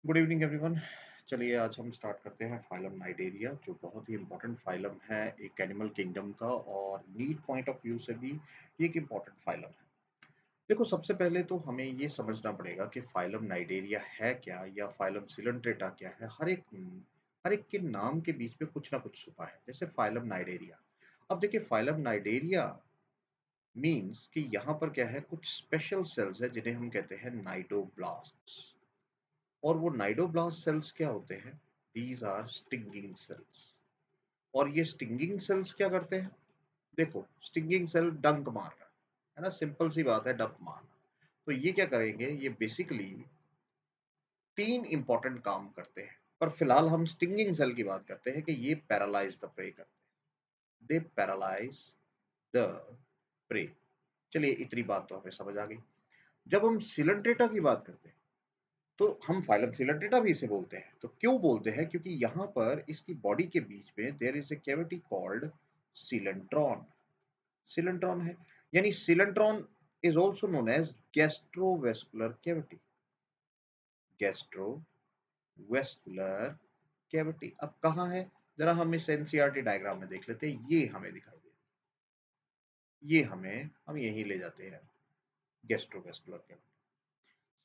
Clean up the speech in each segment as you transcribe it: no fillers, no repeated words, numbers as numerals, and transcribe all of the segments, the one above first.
Good evening everyone. चलिए आज हम स्टार्ट करते हैं फाइलम नाइडेरिया, जो बहुत ही इम्पोर्टेंट फाइलम है एक एनिमल किंगडम का, और नीड पॉइंट ऑफ व्यू से भी ये एक इम्पोर्टेंट फाइलम है। देखो, सबसे पहले तो हमें ये समझना पड़ेगा कि फाइलम नाइडेरिया है क्या या फाइलम सिलेंट्रेटा क्या है। हर एक के नाम के बीच में कुछ ना कुछ छुपा है। जैसे फाइलम नाइडेरिया, अब देखिए फाइलम नाइडेरिया मीन्स कि यहाँ पर क्या है, कुछ स्पेशल सेल्स है जिन्हें हम कहते हैं नाइडोब्लास्ट्स। और वो नाइडोब्लास्ट सेल्स क्या होते हैं? These are stinging cells. और ये स्टिंगिंग सेल्स क्या करते हैं? देखो, स्टिंगिंग सेल डंक मार रहा है ना, सिंपल सी बात है, डंक मारना। तो ये क्या करेंगे? ये बेसिकली तीन इंपॉर्टेंट काम करते हैं, पर फिलहाल हम स्टिंगिंग सेल की बात करते हैं कि ये पैरालाइज द प्रे करते हैं। दे पैरालाइज द प्रे। चलिए, इतनी बात तो हमें समझ आ गई। जब हम सिलेंट्रेटा की बात करते हैं तो हम फाइलम सिलेंट्रेटा भी इसे बोलते हैं। तो क्यों बोलते हैं? क्योंकि यहाँ पर इसकी बॉडी के बीच में there is a cavity called coelenteron. Coelenteron है, यानी coelenteron is also known as gastrovascular cavity. Gastrovascular cavity अब कहाँ है? जरा हम इस एनसीईआरटी डायग्राम में देख लेते हैं। ये हमें दिखाई दे, ये हम यहीं ले जाते हैं। गैस्ट्रोवेस्कुलर कैविटी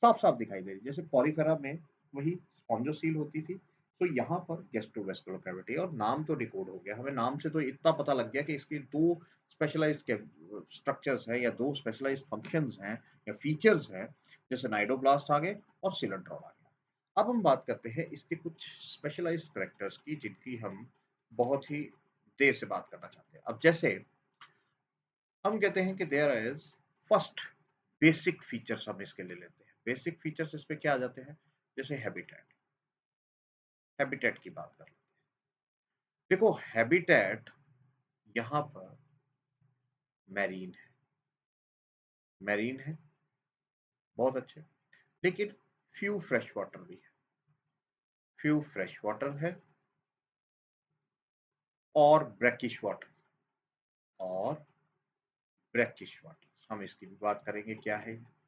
साफ-साफ दिखाई दे रही है। जैसे पॉलीफेरा में वही स्पॉन्जोसील होती थी, तो यहाँ पर गैस्ट्रोवेस्कुलर कैविटी, और नाम तो डिकोड हो गया। हमें नाम से तो इतना पता लग गया कि इसकी 2 स्पेशलाइज़्ड स्ट्रक्चर्स हैं या 2 स्पेशलाइज़्ड फंक्शंस हैं या फीचर्स हैं, जैसे नाइडोब्लास्ट आ गए और सिलेंट्रॉन आ गया। अब हम बात करते हैं इसके कुछ स्पेशलाइज़्ड कैरेक्टर्स की, जिनकी हम बहुत ही देर से बात करना चाहते हैं। अब जैसे हम कहते हैं कि there is first basic features, हम इसके ले लेते हैं। बेसिक फीचर्स इसमें क्या आ जाते हैं? जैसे हैबिटेट। हैबिटेट की बात कर लेते हैं। देखो, हैबिटेट यहाँ पर मैरीन है। मैरीन है, बहुत अच्छे। लेकिन फ्यू फ्रेश वाटर भी है। फ्यू फ्रेश वाटर है और ब्रैकिश वाटर, और ब्रैकिश वाटर हम इसकी भी बात करेंगे क्या है।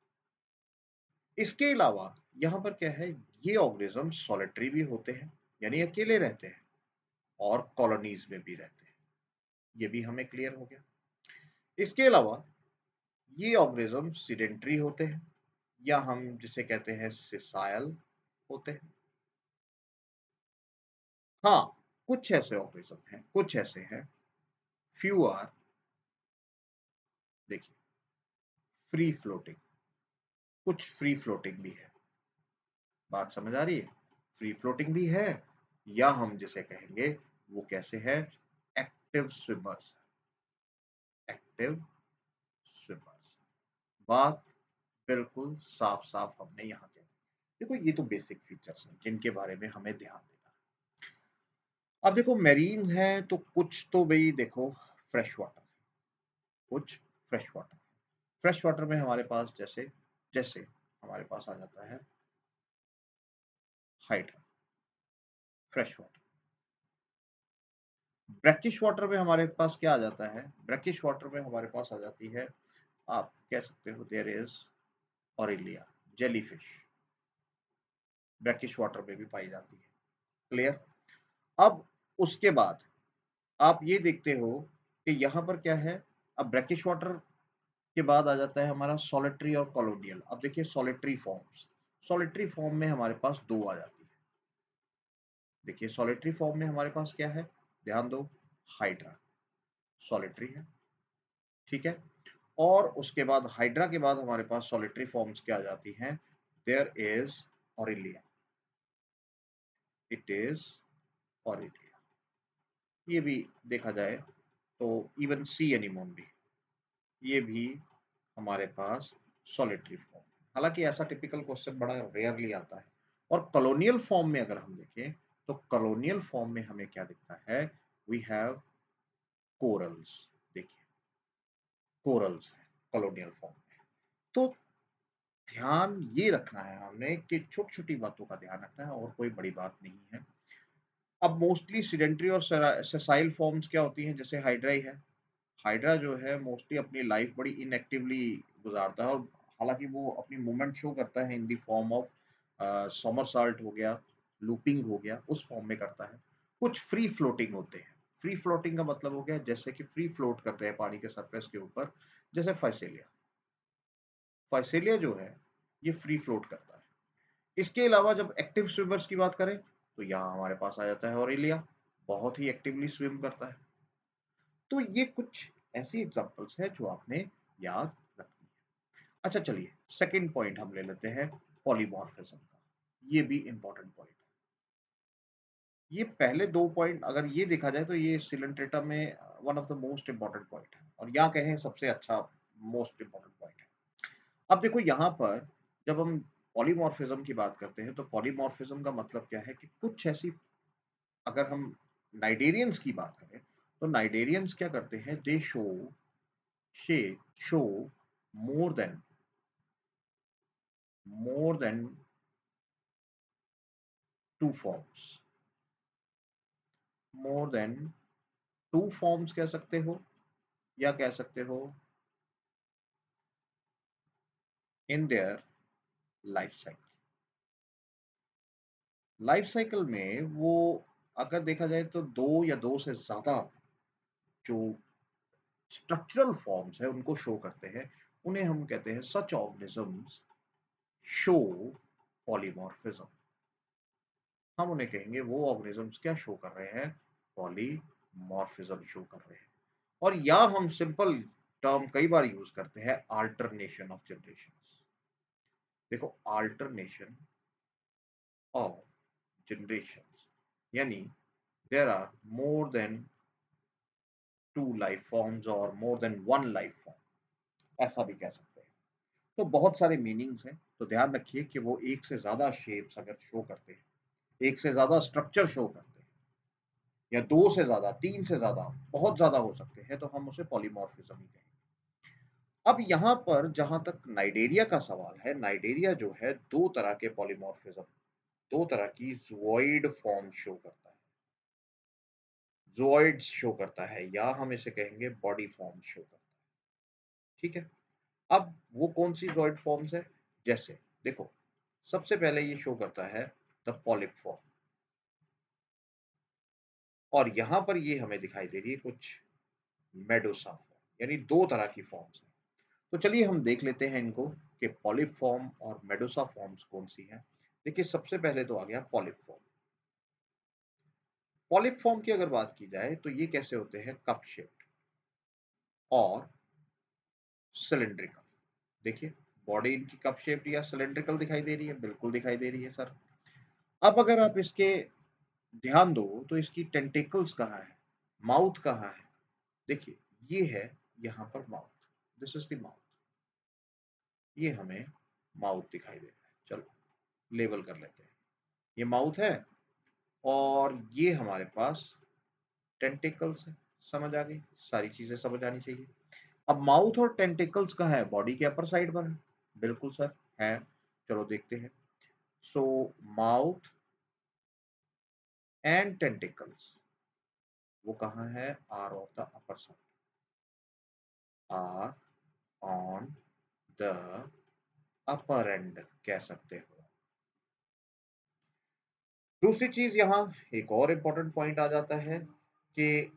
इसके अलावा यहाँ पर क्या है, ये ऑर्गेनिज्म सॉलिटरी भी होते हैं, यानी अकेले रहते हैं, और कॉलोनीज में भी रहते हैं। ये भी हमें क्लियर हो गया। इसके अलावा ये ऑर्गेनिज्म सीडेंटरी होते हैं, या हम जिसे कहते हैं सिसाइल होते हैं। हाँ, कुछ ऐसे ऑर्गेनिज्म हैं, कुछ ऐसे हैं, फ्यू आर, देखिए, फ्री फ्लोटिंग। कुछ फ्री फ्लोटिंग भी है। बात समझ आ रही है? फ्री फ्लोटिंग भी है, या हम जिसे कहेंगे वो कैसे है, एक्टिव स्विमर्स। Active swimmers. बात बिल्कुल साफ साफ हमने यहाँ कह दी। देखो, ये तो बेसिक फीचर्स हैं जिनके बारे में हमें ध्यान देना है। अब देखो, मेरीन है तो कुछ तो भाई देखो फ्रेश वाटर, कुछ फ्रेश वाटर। फ्रेश वाटर में हमारे पास जैसे जैसे हमारे पास आ जाता है hydra, fresh water. Brackish water में हमारे पास क्या आ जाता है? ब्रैकिश वाटर में हमारे पास आ जाती है, आप कह सकते हो, there is Aurelia, jellyfish. Brackish water में भी पाई जाती है। क्लियर? अब उसके बाद आप ये देखते हो कि यहाँ पर क्या है, अब ब्रैकिश वाटर के बाद आ जाता है हमारा सॉलिटरी और कॉलोनियल। अब देखिए, सॉलिटरी फॉर्म्स, सॉलिटरी फॉर्म में हमारे पास दो आ जाती है। देखिए, सॉलिटरी फॉर्म में हमारे पास क्या है, ध्यान दो, हाइड्रा सॉलिटरी है, ठीक है। और उसके बाद हाइड्रा के बाद हमारे पास सॉलिटरी फॉर्म्स क्या आ जाती हैं? There is Aurelia, it is Aurelia. ये भी देखा जाए तो इवन सी एनिमोन भी, ये भी हमारे पास सॉलिटरी फॉर्म। हालांकि ऐसा टिपिकल क्वेश्चन बड़ा रेयरली आता है। और कॉलोनियल फॉर्म में अगर हम देखें तो कॉलोनियल फॉर्म में हमें क्या दिखता है? We have corals. देखिए, कोरल्स है कॉलोनियल फॉर्म में। तो ध्यान ये रखना है हमने कि छोटी छोटी बातों का ध्यान रखना है, और कोई बड़ी बात नहीं है। अब मोस्टली सीडेंटरी और सेसाइल फॉर्म्स क्या होती हैं? जैसे हाइड्रा ही है। हाइड्रा जो है मोस्टली अपनी लाइफ बड़ी इनएक्टिवली गुजारता है, और हालांकि वो अपनी मूवमेंट शो करता है in the form of Somersault हो गया, लूपिंग हो गया, उस फॉर्म में करता है। कुछ फ्री फ्लोटिंग होते हैं। फ्री फ्लोटिंग का मतलब हो गया जैसे कि फ्री फ्लोट करते हैं पानी के सरफेस के ऊपर, जैसे फाइसेलिया। फाइसेलिया जो है ये फ्री फ्लोट करता है। इसके अलावा जब एक्टिव स्विमर्स की बात करें तो यहाँ हमारे पास आ जाता है ऑरेलिया, बहुत ही एक्टिवली स्विम करता है। तो ये कुछ ऐसी एग्जांपल्स है जो आपने याद रखनी है। अच्छा चलिए सेकंड पॉइंट हम ले लेते हैं पॉलीमॉर्फिज्म का। ये भी इंपॉर्टेंट पॉइंट है। ये पहले दो पॉइंट अगर ये देखा जाए तो ये सिलेंट्रेटा में one of the most important point है, और यहाँ कहें सबसे अच्छा मोस्ट इंपॉर्टेंट पॉइंट है। अब देखो यहाँ पर जब हम पॉलीमॉर्फिज्म की बात करते हैं तो पॉलीमॉर्फिज्म का मतलब क्या है कि कुछ ऐसी, अगर हम नाइडेरियंस की बात करें तो नाइडेरियंस क्या करते हैं, दे शे show more then more than two forms, more than two forms कह सकते हो, या कह सकते हो in their life cycle। Life cycle में वो अगर देखा जाए तो दो या दो से ज्यादा जो स्ट्रक्चरल फॉर्म्स है उनको शो करते हैं, उन्हें हम कहते हैं सच ऑर्गेनिजम्स शो पॉलीमॉर्फिज्म। हम उन्हें कहेंगे वो ऑर्गेनिजम्स क्या शो कर रहे हैं, पॉलीमॉर्फिज्म शो कर रहे हैं। और या हम सिंपल टर्म कई बार यूज करते हैं, अल्टरनेशन ऑफ जनरेशंस। देखो अल्टरनेशन ऑफ जनरेशंस यानी there are more than two life forms और more than one life form, ऐसा भी कह सकते हैं। तो बहुत सारे मीनिंग्स हैं, तो ध्यान रखिए कि वो एक से ज्यादा शेप्स अगर शो करते हैं, एक से ज्यादा स्ट्रक्चर शो करते हैं, या दो से ज्यादा, तीन से ज्यादा, बहुत ज्यादा हो सकते हैं, तो हम उसे पॉलीमॉर्फिज्म ही कहेंगे। अब यहाँ पर जहां तक नाइडेरिया का सवाल है, नाइडेरिया जो है दो तरह के पॉलीमॉर्फिज्म, दो तरह की ज़ूओइड फॉर्म शो करता है। ज़ूओइड्स शो करता है, या हम इसे कहेंगे बॉडी फॉर्म शो करता है। ठीक है, अब वो कौन सी ज़ूओइड फॉर्म्स है, जैसे देखो सबसे पहले ये शो करता है द पॉलिप फॉर्म, और यहाँ पर ये हमें दिखाई दे रही है कुछ मेडोसा फॉर्म, यानी दो तरह की फॉर्म्स है। तो चलिए हम देख लेते हैं इनको कि पॉलिप फॉर्म और मेडोसा फॉर्म्स कौन सी हैं। देखिए सबसे पहले तो आ गया पॉलिप फॉर्म। पॉलिप फॉर्म की अगर बात की जाए तो ये कैसे होते हैं, कप शेप्ड और सिलिंड्रिकल। देखिए बॉडी इनकी कप शेप्ड या सिलिंड्रिकल दिखाई दे रही है, बिल्कुल दिखाई दे रही है सर। अब अगर आप इसके ध्यान दो तो इसकी टेंटिकल्स कहाँ है, माउथ कहाँ है, देखिए ये है यहाँ पर mouth, this is the mouth, ये हमें माउथ दिखाई दे रहा है। चलो लेबल कर लेते हैं, ये माउथ है और ये हमारे पास टेंटिकल्स है। समझ आ गई, सारी चीजें समझ आनी चाहिए। अब माउथ और टेंटिकल्स कहाँ है, बॉडी के अपर साइड पर है, बिल्कुल सर है। चलो देखते हैं। सो माउथ एंड टेंटिकल्स वो कहाँ है, are of the upper side, are on the upper end कह सकते हो। दूसरी चीज यहाँ एक और इंपॉर्टेंट पॉइंट आ जाता है कि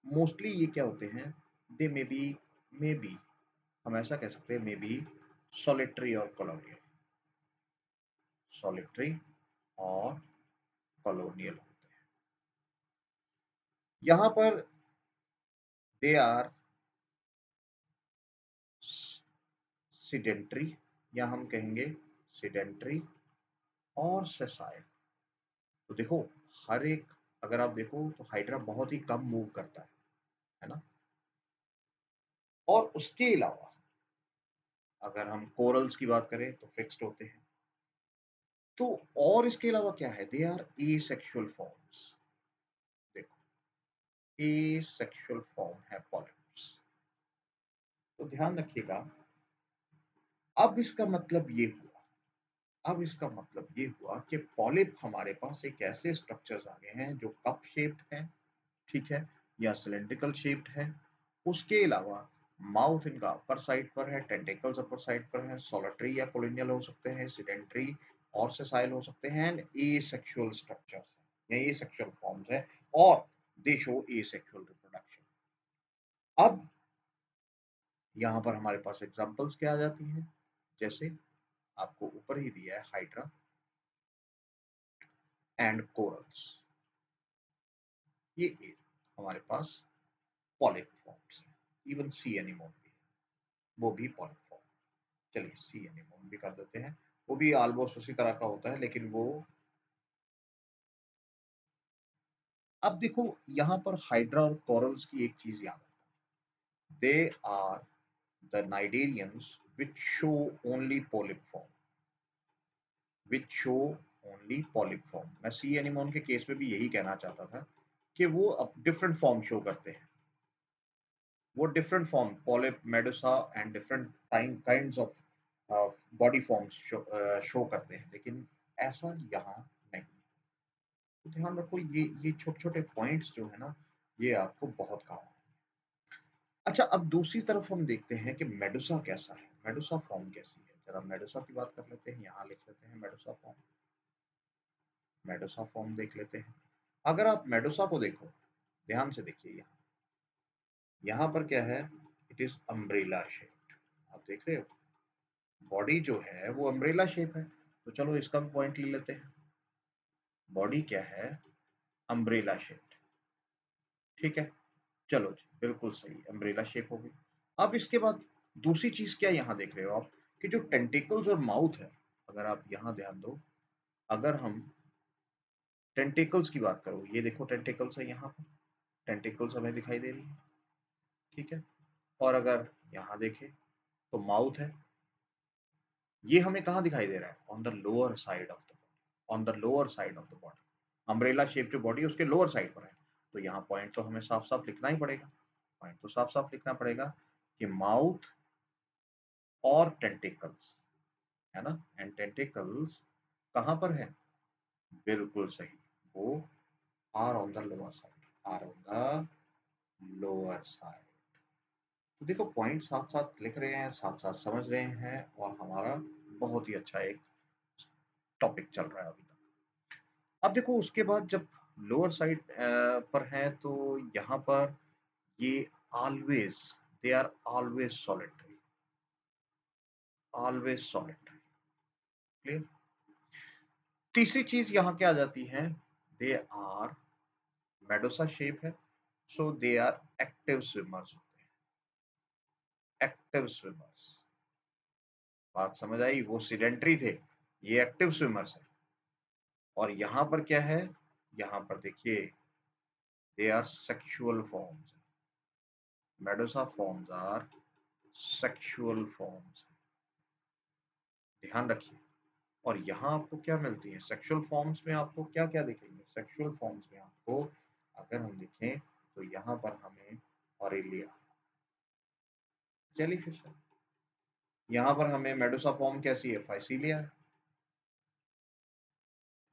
मोस्टली ये क्या होते हैं, दे मे बी हम ऐसा कह सकते हैं, मे बी सॉलिटरी और कॉलोनियल, सॉलिटरी और कॉलोनियल होते हैं। यहां पर दे आर सिडेंट्री, या हम कहेंगे सिडेंट्री और सेसाइल। तो देखो हर एक, अगर आप देखो तो हाइड्रा बहुत ही कम मूव करता है ना। और उसके अलावा अगर हम कोरल्स की बात करें तो फिक्स्ड होते हैं। तो और इसके अलावा क्या है, दे आर एसेक्सुअल फॉर्म्स। देखो एसेक्सुअल फॉर्म है पॉलिप्स। तो ध्यान रखिएगा। अब इसका मतलब ये हुआ, अब इसका मतलब ये हुआ कि पॉलिप हमारे पास एक ऐसे स्ट्रक्चर्स आ गए हैं जो कप शेप्ड हैं, ठीक है, या सिलेंड्रिकल शेप्ड है। उसके अलावा माउथ इनका अपर साइड पर है, टेंटिकल्स अपर साइड पर है, सोलिटरी या कोलिनियल हो सकते हैं, सिडेंटरी और सेसाइल हो सकते हैं, एंड एसेक्सुअल स्ट्रक्चर्स या एसेक्सुअल फॉर्म्स है और दे शो एसेक्सुअल रिप्रोडक्शन। अब यहाँ पर हमारे पास एग्जांपल्स क्या आ जाती हैं, जैसे आपको ऊपर ही दिया है हाइड्रा एंड कोरल्स, ये हमारे पास पॉलिप फॉर्म्स है। इवन सी एनिमोन भी है, वो भी पॉलिप फॉर्म। चलिए सी एनिमोन भी कर देते हैं, वो भी ऑलमोस्ट उसी तरह का होता है, लेकिन वो अब देखो यहाँ पर हाइड्रा और कोरल्स की एक चीज याद रखना, they are the cnidarians which show only polyp form, which show only polyp form. मैं सी एनिमोन के केस में भी यही कहना चाहता था कि वो अब डिफरेंट फॉर्म शो करते हैं, वो different form polyp, Medusa and different kinds of body forms show करते हैं, लेकिन ऐसा यहाँ नहीं। तो ध्यान रखो, ये छोटे छोटे पॉइंट्स जो है ना, ये आपको बहुत काम आएंगे। अच्छा, अब दूसरी तरफ हम देखते हैं कि मेडुसा कैसा है, मेडुसा फॉर्म कैसी है। जरा मेडुसा की बात कर लेते हैं, यहाँ लिख लेते हैं मेडुसा फॉर्म। मेडुसा फॉर्म देख लेते हैं। अगर आप मेडुसा को देखो, ध्यान से देखिए, यहाँ पर क्या है, इट इज अम्ब्रेला शेप। आप देख रहे हो, बॉडी जो है वो अम्ब्रेला शेप है, तो चलो इसका भी पॉइंट ले लेते हैं। बॉडी क्या है, अम्ब्रेला शेप, ठीक है। चलो जी, बिल्कुल सही, अम्ब्रेला शेप हो गई। अब इसके बाद दूसरी चीज क्या यहाँ देख रहे हो आप, कि जो टेंटिकल्स और माउथ है, अगर आप यहाँ ध्यान दो, अगर हम टेंटिकल्स की बात करो, ये देखो टेंटिकल्स है यहाँ पर, टेंटिकल्स हमें दिखाई दे रही है, ठीक है। और अगर यहाँ देखें तो माउथ है, ये हमें कहाँ दिखाई दे रहा है, on the lower side of the body, on the lower side of the body. Umbrella shape जो बॉडी है उसके लोअर साइड पर है, तो यहाँ पॉइंट तो हमें साफ साफ लिखना ही पड़ेगा, पॉइंट तो साफ साफ लिखना पड़ेगा कि माउथ और टेंटिकल्स, है ना, एंड टेंटिकल्स कहाँ पर है, बिल्कुल सही, वो are on the lower side, are on the lower side. तो देखो, पॉइंट साथ साथ लिख रहे हैं, साथ साथ समझ रहे हैं, और हमारा बहुत ही अच्छा एक टॉपिक चल रहा है अभी तक। अब देखो उसके बाद जब लोअर साइड पर है, तो यहाँ पर ये always, they are always solitary, always solitary, clear. तीसरी चीज यहाँ क्या आ जाती है, दे आर, मेडोसा शेप है, सो दे आर एक्टिव स्विमर्स होते हैं, एक्टिव स्विमर्स। बात समझ आई, वो सिडेंटरी थे, ये एक्टिव स्विमर्स है। और यहाँ पर क्या है, यहाँ पर देखिए, they are sexual forms, medusa forms are sexual forms, ध्यान रखिए। और यहाँ आपको क्या मिलती है, सेक्सुअल फॉर्म्स में आपको क्या क्या दिखेंगे, सेक्सुअल फॉर्म्स में आपको अगर हम देखें तो यहाँ पर हमें ऑरेलिया, जेलीफिश है। यहाँ पर हमें मेडुसा फॉर्म कैसी है, फाइसीलिया है।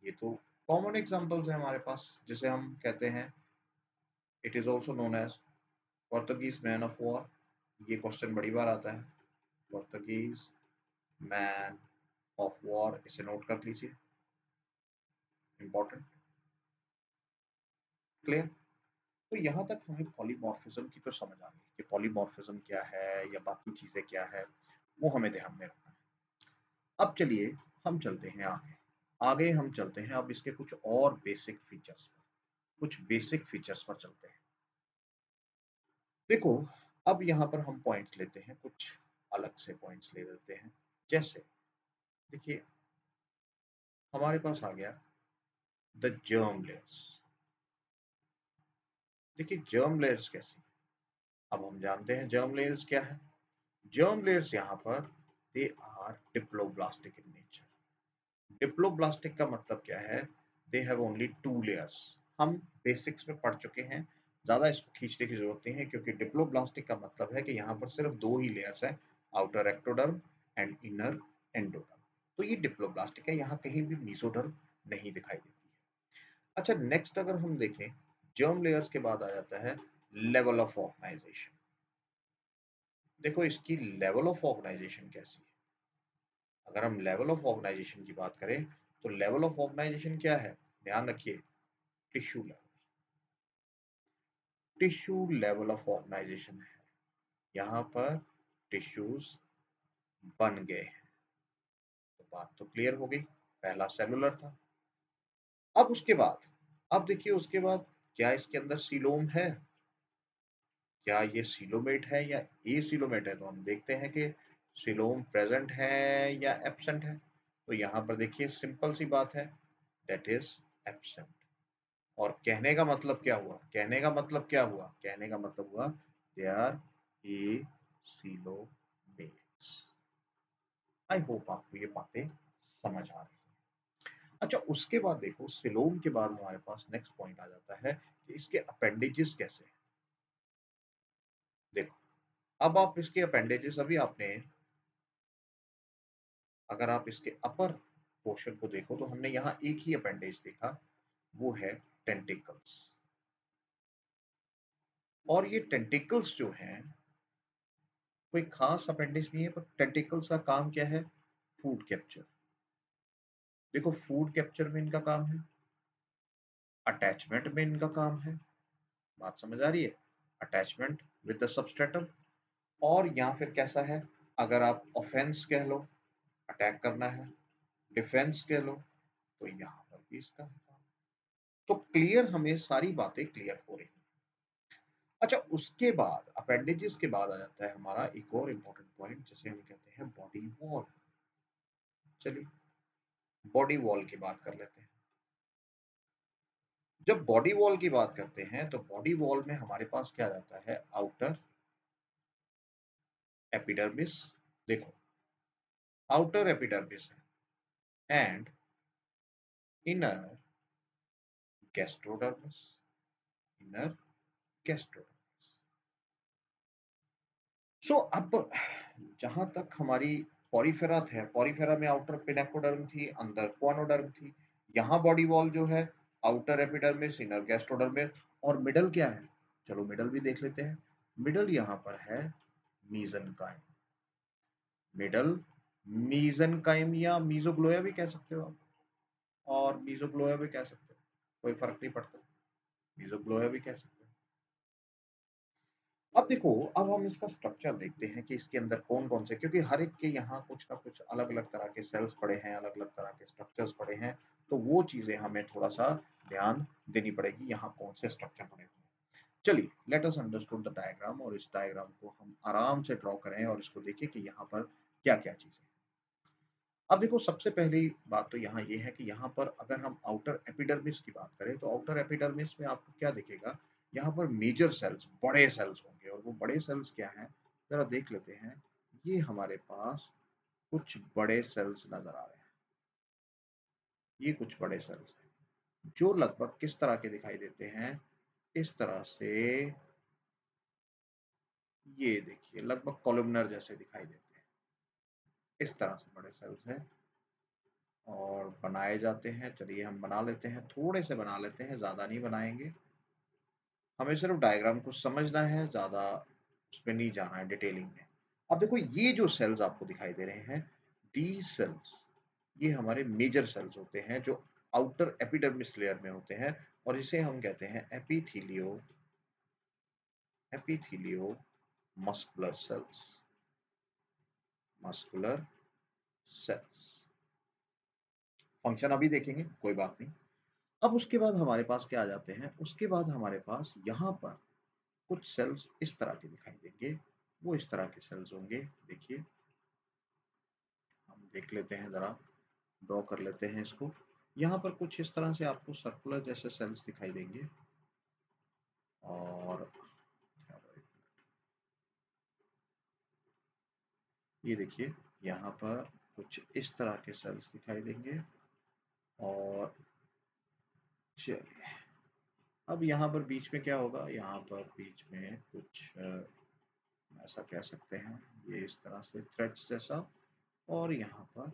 ये तो कॉमन एग्जांपल्स है हमारे पास, जिसे हम कहते हैं, it is also known as Portuguese man of war. ये क्वेश्चन बड़ी बार आता है, पोर्तुगीज मैन ऑफ वॉर, इसे नोट कर लीजिए, इंपॉर्टेंट, क्लियर। तो यहाँ तक हमें पॉलीमॉर्फिज्म की तो समझ आ गई कि पॉलीमॉर्फिज्म क्या है या बाकी चीजें क्या है, वो हमें ध्यान में रखना है। अब चलिए हम चलते हैं आगे, आगे हम चलते हैं अब इसके कुछ और बेसिक फीचर्स पर, कुछ बेसिक फीचर्स पर चलते हैं। देखो, अब यहाँ पर हम पॉइंट्स लेते हैं, कुछ अलग से पॉइंट्स ले लेते हैं। जैसे देखिए, हमारे पास आ गया द जर्म लेयर्स। देखिए जर्म लेयर्स कैसी, अब हम जानते हैं जर्म लेयर्स क्या है। जर्म लेयर्स यहाँ पर, they are diploblastic in nature. Diploblastic का मतलब क्या है, they have only two layers. हम बेसिक्स में पढ़ चुके हैं, ज्यादा इसको खींचने की जरूरत नहीं है, क्योंकि डिप्लोब्लास्टिक का मतलब है कि यहाँ पर सिर्फ दो ही लेयर्स है, outer ectoderm and inner endoderm. तो ये डिप्लोब्लास्टिक है, यहाँ कहीं भी मीसोडर्म नहीं दिखाई देती है। अच्छा, नेक्स्ट अगर हम देखें, जर्म लेयर्स के बाद आ जाता है लेवल ऑफ ऑर्गेनाइजेशन। देखो इसकी लेवल ऑफ ऑर्गेनाइजेशन कैसी है। अगर हम लेवल ऑफ ऑर्गेनाइजेशन की बात करें तो लेवल ऑफ ऑर्गेनाइजेशन क्या है, ध्यान रखिए, tissue level. Tissue level of organisation है, यहाँ पर टिश्यूज बन गए हैं। तो बात तो क्लियर हो गई, पहला सेलुलर था। अब उसके बाद, अब देखिए उसके बाद, क्या इसके अंदर सीलोम है, क्या ये सीलोमेट है या एसीलोमेट है, तो हम देखते हैं कि सीलोम प्रेजेंट है या एब्सेंट है। तो यहाँ पर देखिए सिंपल सी बात है, दैट इज एब्सेंट। और कहने का मतलब क्या हुआ, कहने का मतलब क्या हुआ, कहने का मतलब हुआ दे आर एसीलोमेट्स। आई होप आपको ये बातें समझ आ रही हैं। अच्छा उसके बाद देखो सिलोम के बाद हमारे पास नेक्स्ट पॉइंट आ जाता है कि इसके अपेंडेजेस कैसे हैं। देखो अब आप इसके अपेंडेजेस, अभी आपने, अगर आप इसके अपर पोर्शन को देखो तो हमने यहाँ एक ही अपेंडेज देखा, वो है टेंटिकल्स। और ये टेंटिकल्स जो हैं कोई खास अपेंडेज नहीं है, पर टेंटिकल्स का काम क्या है, फूड कैप्चर। देखो फूड कैप्चर में इनका काम है, अटैचमेंट में इनका काम है, बात समझ आ रही है, अटैचमेंट विद द सबस्ट्रेटम। और या फिर कैसा है, अगर आप ऑफेंस कह लो, अटैक करना है, डिफेंस कह लो, तो यहाँ पर भी इसका है काम। तो क्लियर, हमें सारी बातें क्लियर हो रही हैं। अच्छा उसके बाद अपेंडेजेस के बाद आ जाता है हमारा एक और इम्पोर्टेंट पॉइंट, जिसे हम कहते हैं बॉडी वॉल। चलिए बॉडी वॉल की बात कर लेते हैं। जब बॉडी वॉल की बात करते हैं तो बॉडी वॉल में हमारे पास क्या आ जाता है, आउटर एपिडर्मिस। देखो आउटर एपिडर्मिस है and inner gastrodermis, inner gastrodermis. So अब जहां तक हमारी पॉरीफेरा थे, पॉरीफेरा में आउटर पिनेकोडर्म थी, अंदर क्वानोडर्म थी। यहाँ बॉडी वॉल जो है, आउटर एपिडर्मिस, इनर गैस्ट्रोडर्मिस, और मिडल क्या है, चलो मिडल भी देख लेते हैं। मिडल यहाँ पर है मीजनकाइम। मिडल मीजनकाइम या मीजोग्लोया भी कह सकते हो आप, और मीजोग्लोया भी कह सकते हो, कोई फर्क नहीं पड़ता, मीजोग्लोया भी कह सकते हो। अब देखो, अब हम इसका स्ट्रक्चर देखते हैं कि इसके अंदर कौन-कौन से, क्योंकि हर एक के यहाँ कुछ ना कुछ अलग-अलग तरह के सेल्स पड़े हैं, अलग-अलग तरह के स्ट्रक्चर्स पड़े हैं, तो वो चीज़ें हमें थोड़ा-सा ध्यान देनी पड़ेगी, यहाँ कौन से स्ट्रक्चर पड़े हुए हैं। चलिए, let us understood the diagram, और इस डायग्राम को हम आराम से ड्रॉ करें और इसको देखें कि यहाँ पर क्या-क्या चीज़ें हैं। अब देखो सबसे पहली बात तो यहाँ ये है कि यहाँ पर अगर हम आउटर एपिडर्मिस की बात करें तो आउटर एपिडर्मिस में आपको क्या दिखेगा, यहाँ पर मेजर सेल्स, बड़े सेल्स होंगे, और वो बड़े सेल्स क्या हैं, जरा देख लेते हैं। ये हमारे पास कुछ बड़े सेल्स नजर आ रहे हैं, ये कुछ बड़े सेल्स हैं जो लगभग किस तरह के दिखाई देते हैं, इस तरह से, ये देखिए लगभग कॉलमनर जैसे दिखाई देते हैं, इस तरह से बड़े सेल्स हैं और बनाए जाते हैं। चलिए हम बना लेते हैं, थोड़े से बना लेते हैं, ज़्यादा नहीं बनाएंगे, हमें सिर्फ डायग्राम को समझना है, ज़्यादा उसमें नहीं जाना है डिटेलिंग में। अब देखो ये जो सेल्स आपको दिखाई दे रहे हैं, डी सेल्स, ये हमारे मेजर सेल्स होते हैं जो आउटर एपिडर्मिस लेयर में होते हैं, और इसे हम कहते हैं epithelio, epithelio muscular cells, muscular cells. Function अभी देखेंगे, कोई बात नहीं। अब उसके बाद हमारे पास क्या आ जाते हैं, उसके बाद हमारे पास यहाँ पर कुछ सेल्स इस तरह के दिखाई देंगे, वो इस तरह के सेल्स होंगे। देखिए हम देख लेते हैं, जरा ड्रॉ कर लेते हैं इसको। यहाँ पर कुछ इस तरह से आपको सर्कुलर जैसे सेल्स दिखाई देंगे, और ये देखिए यहाँ पर कुछ इस तरह के सेल्स दिखाई देंगे। और चलिए अब यहाँ पर बीच में क्या होगा, यहाँ पर बीच में कुछ ऐसा कह सकते हैं, ये इस तरह से थ्रेड्स जैसा, और यहाँ पर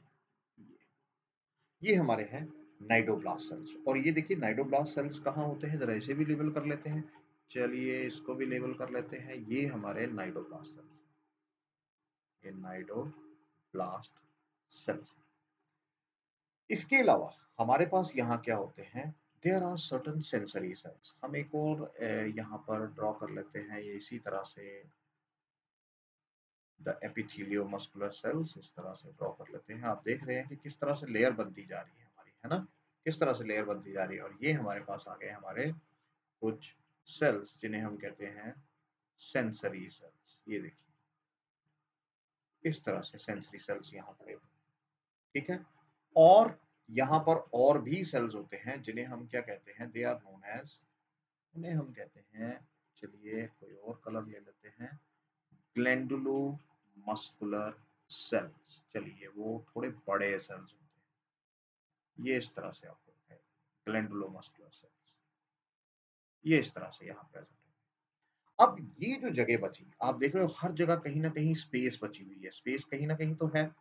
ये हमारे हैं नाइडोब्लास्ट सेल्स। और ये देखिए नाइडोब्लास्ट सेल्स कहाँ होते हैं, जरा इसे भी लेबल कर लेते हैं। चलिए इसको भी लेबल कर लेते हैं, ये हमारे नाइडोब्लास्ट सेल्स। ये नाइडोब्लास्ट सेल्स। इसके अलावा हमारे पास यहाँ क्या होते हैं, there are certain sensory cells. हम एक और यहाँ पर ड्रॉ कर लेते हैं ये इसी तरह से, द एपिथेलियोमस्कुलर सेल्स, इस तरह से ड्रॉ कर लेते हैं। आप देख रहे हैं कि किस तरह से लेयर बनती जा रही है हमारी, है ना, किस तरह से लेयर बनती जा रही है। और ये हमारे पास आ गए हमारे कुछ सेल्स जिन्हें हम कहते हैं सेंसरी सेल्स। ये देखिए इस तरह से सेंसरी सेल्स यहाँ पर, ठीक है। और यहाँ पर और भी सेल्स होते हैं जिन्हें हम क्या कहते हैं, दे आर नोन एज, उन्हें हम कहते हैं, चलिए कोई और कलर ले लेते हैं, ग्लैंडुलो मस्कुलर सेल्स। चलिए वो थोड़े बड़े सेल्स होते हैं, ये इस तरह से आपको है ग्लैंडुलो मस्कुलर सेल्स, ये इस तरह से यहाँ प्रेजेंट है। अब ये जो जगह बची, आप देख रहे हो हर जगह कहीं ना कहीं स्पेस बची हुई है, स्पेस कहीं ना कहीं तो है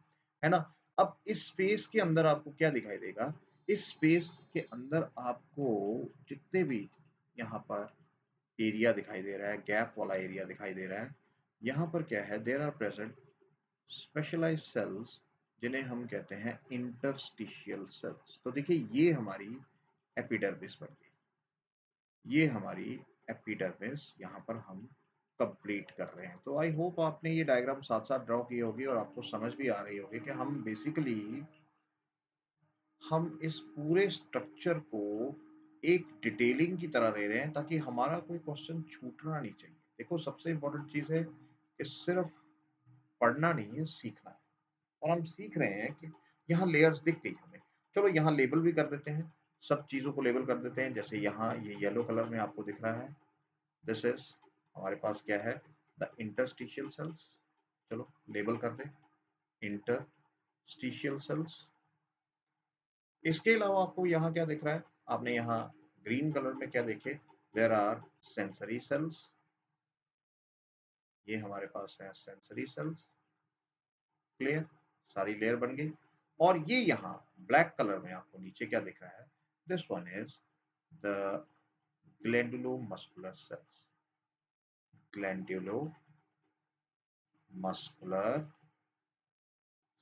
ना। अब इस स्पेस के अंदर आपको क्या दिखाई देगा, इस स्पेस के अंदर आपको जितने भी यहाँ पर एरिया दिखाई दे रहा है, गैप वाला एरिया दिखाई दे रहा है, यहाँ पर क्या है, there are present specialised cells जिन्हें हम कहते हैं इंटरस्टिशियल सेल्स। तो देखिए ये हमारी एपिडर्मिस बन गई, ये हमारी एपिडर्मिस यहाँ पर हम कंप्लीट कर रहे हैं। तो आई होप आपने ये डायग्राम साथ साथ ड्रॉ की होगी और आपको समझ भी आ रही होगी कि हम बेसिकली हम इस पूरे स्ट्रक्चर को एक डिटेलिंग की तरह ले रहे हैं ताकि हमारा कोई क्वेश्चन छूटना नहीं चाहिए। देखो सबसे इंपॉर्टेंट चीज है कि सिर्फ पढ़ना नहीं है, सीखना है। और हम सीख रहे हैं कि यहाँ लेयर्स दिख गई हमें, चलो यहाँ लेबल भी कर देते हैं, सब चीजों को लेबल कर देते हैं। जैसे यहाँ ये येलो कलर में आपको दिख रहा है, दिस इज, हमारे पास क्या है, द इंटरस्टिशियल सेल्स। चलो लेबल कर दे, इंटरस्टिशियल सेल्स। इसके अलावा आपको यहाँ क्या दिख रहा है, आपने यहाँ ग्रीन कलर में क्या देखे, देयर आर सेंसरी सेल्स, ये हमारे पास है सेंसरी सेल्स। क्लियर, सारी लेयर बन गई। और ये यहाँ ब्लैक कलर में आपको नीचे क्या दिख रहा है, this one is the glandulomuscular cells, glandulomuscular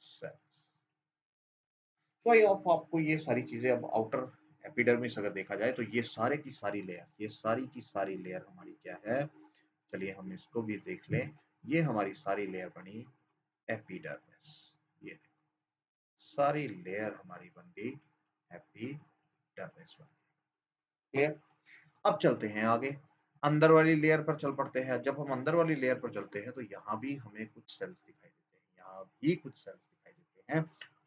cells. तो आई होप आपको ये सारी चीजें, अब आउटर एपिडर्मिस अगर देखा जाए तो ये सारे की सारी लेयर, ये सारी की सारी लेयर हमारी क्या है, चलिए हम इसको भी देख लें। ये हमारी सारी लेयर बनी एपिडर्मिस, ये सारी लेयर हमारी बन गई एपिडर्मिस बन गई। क्लियर। अब चलते हैं आगे, अंदर वाली लेयर पर चल पड़ते हैं। जब हम अंदर वाली लेयर पर चलते हैं तो यहाँ भी हमें कुछ सेल्स दिखाई देते हैं, यहाँ भी कुछ सेल्स दिखाई देते हैं।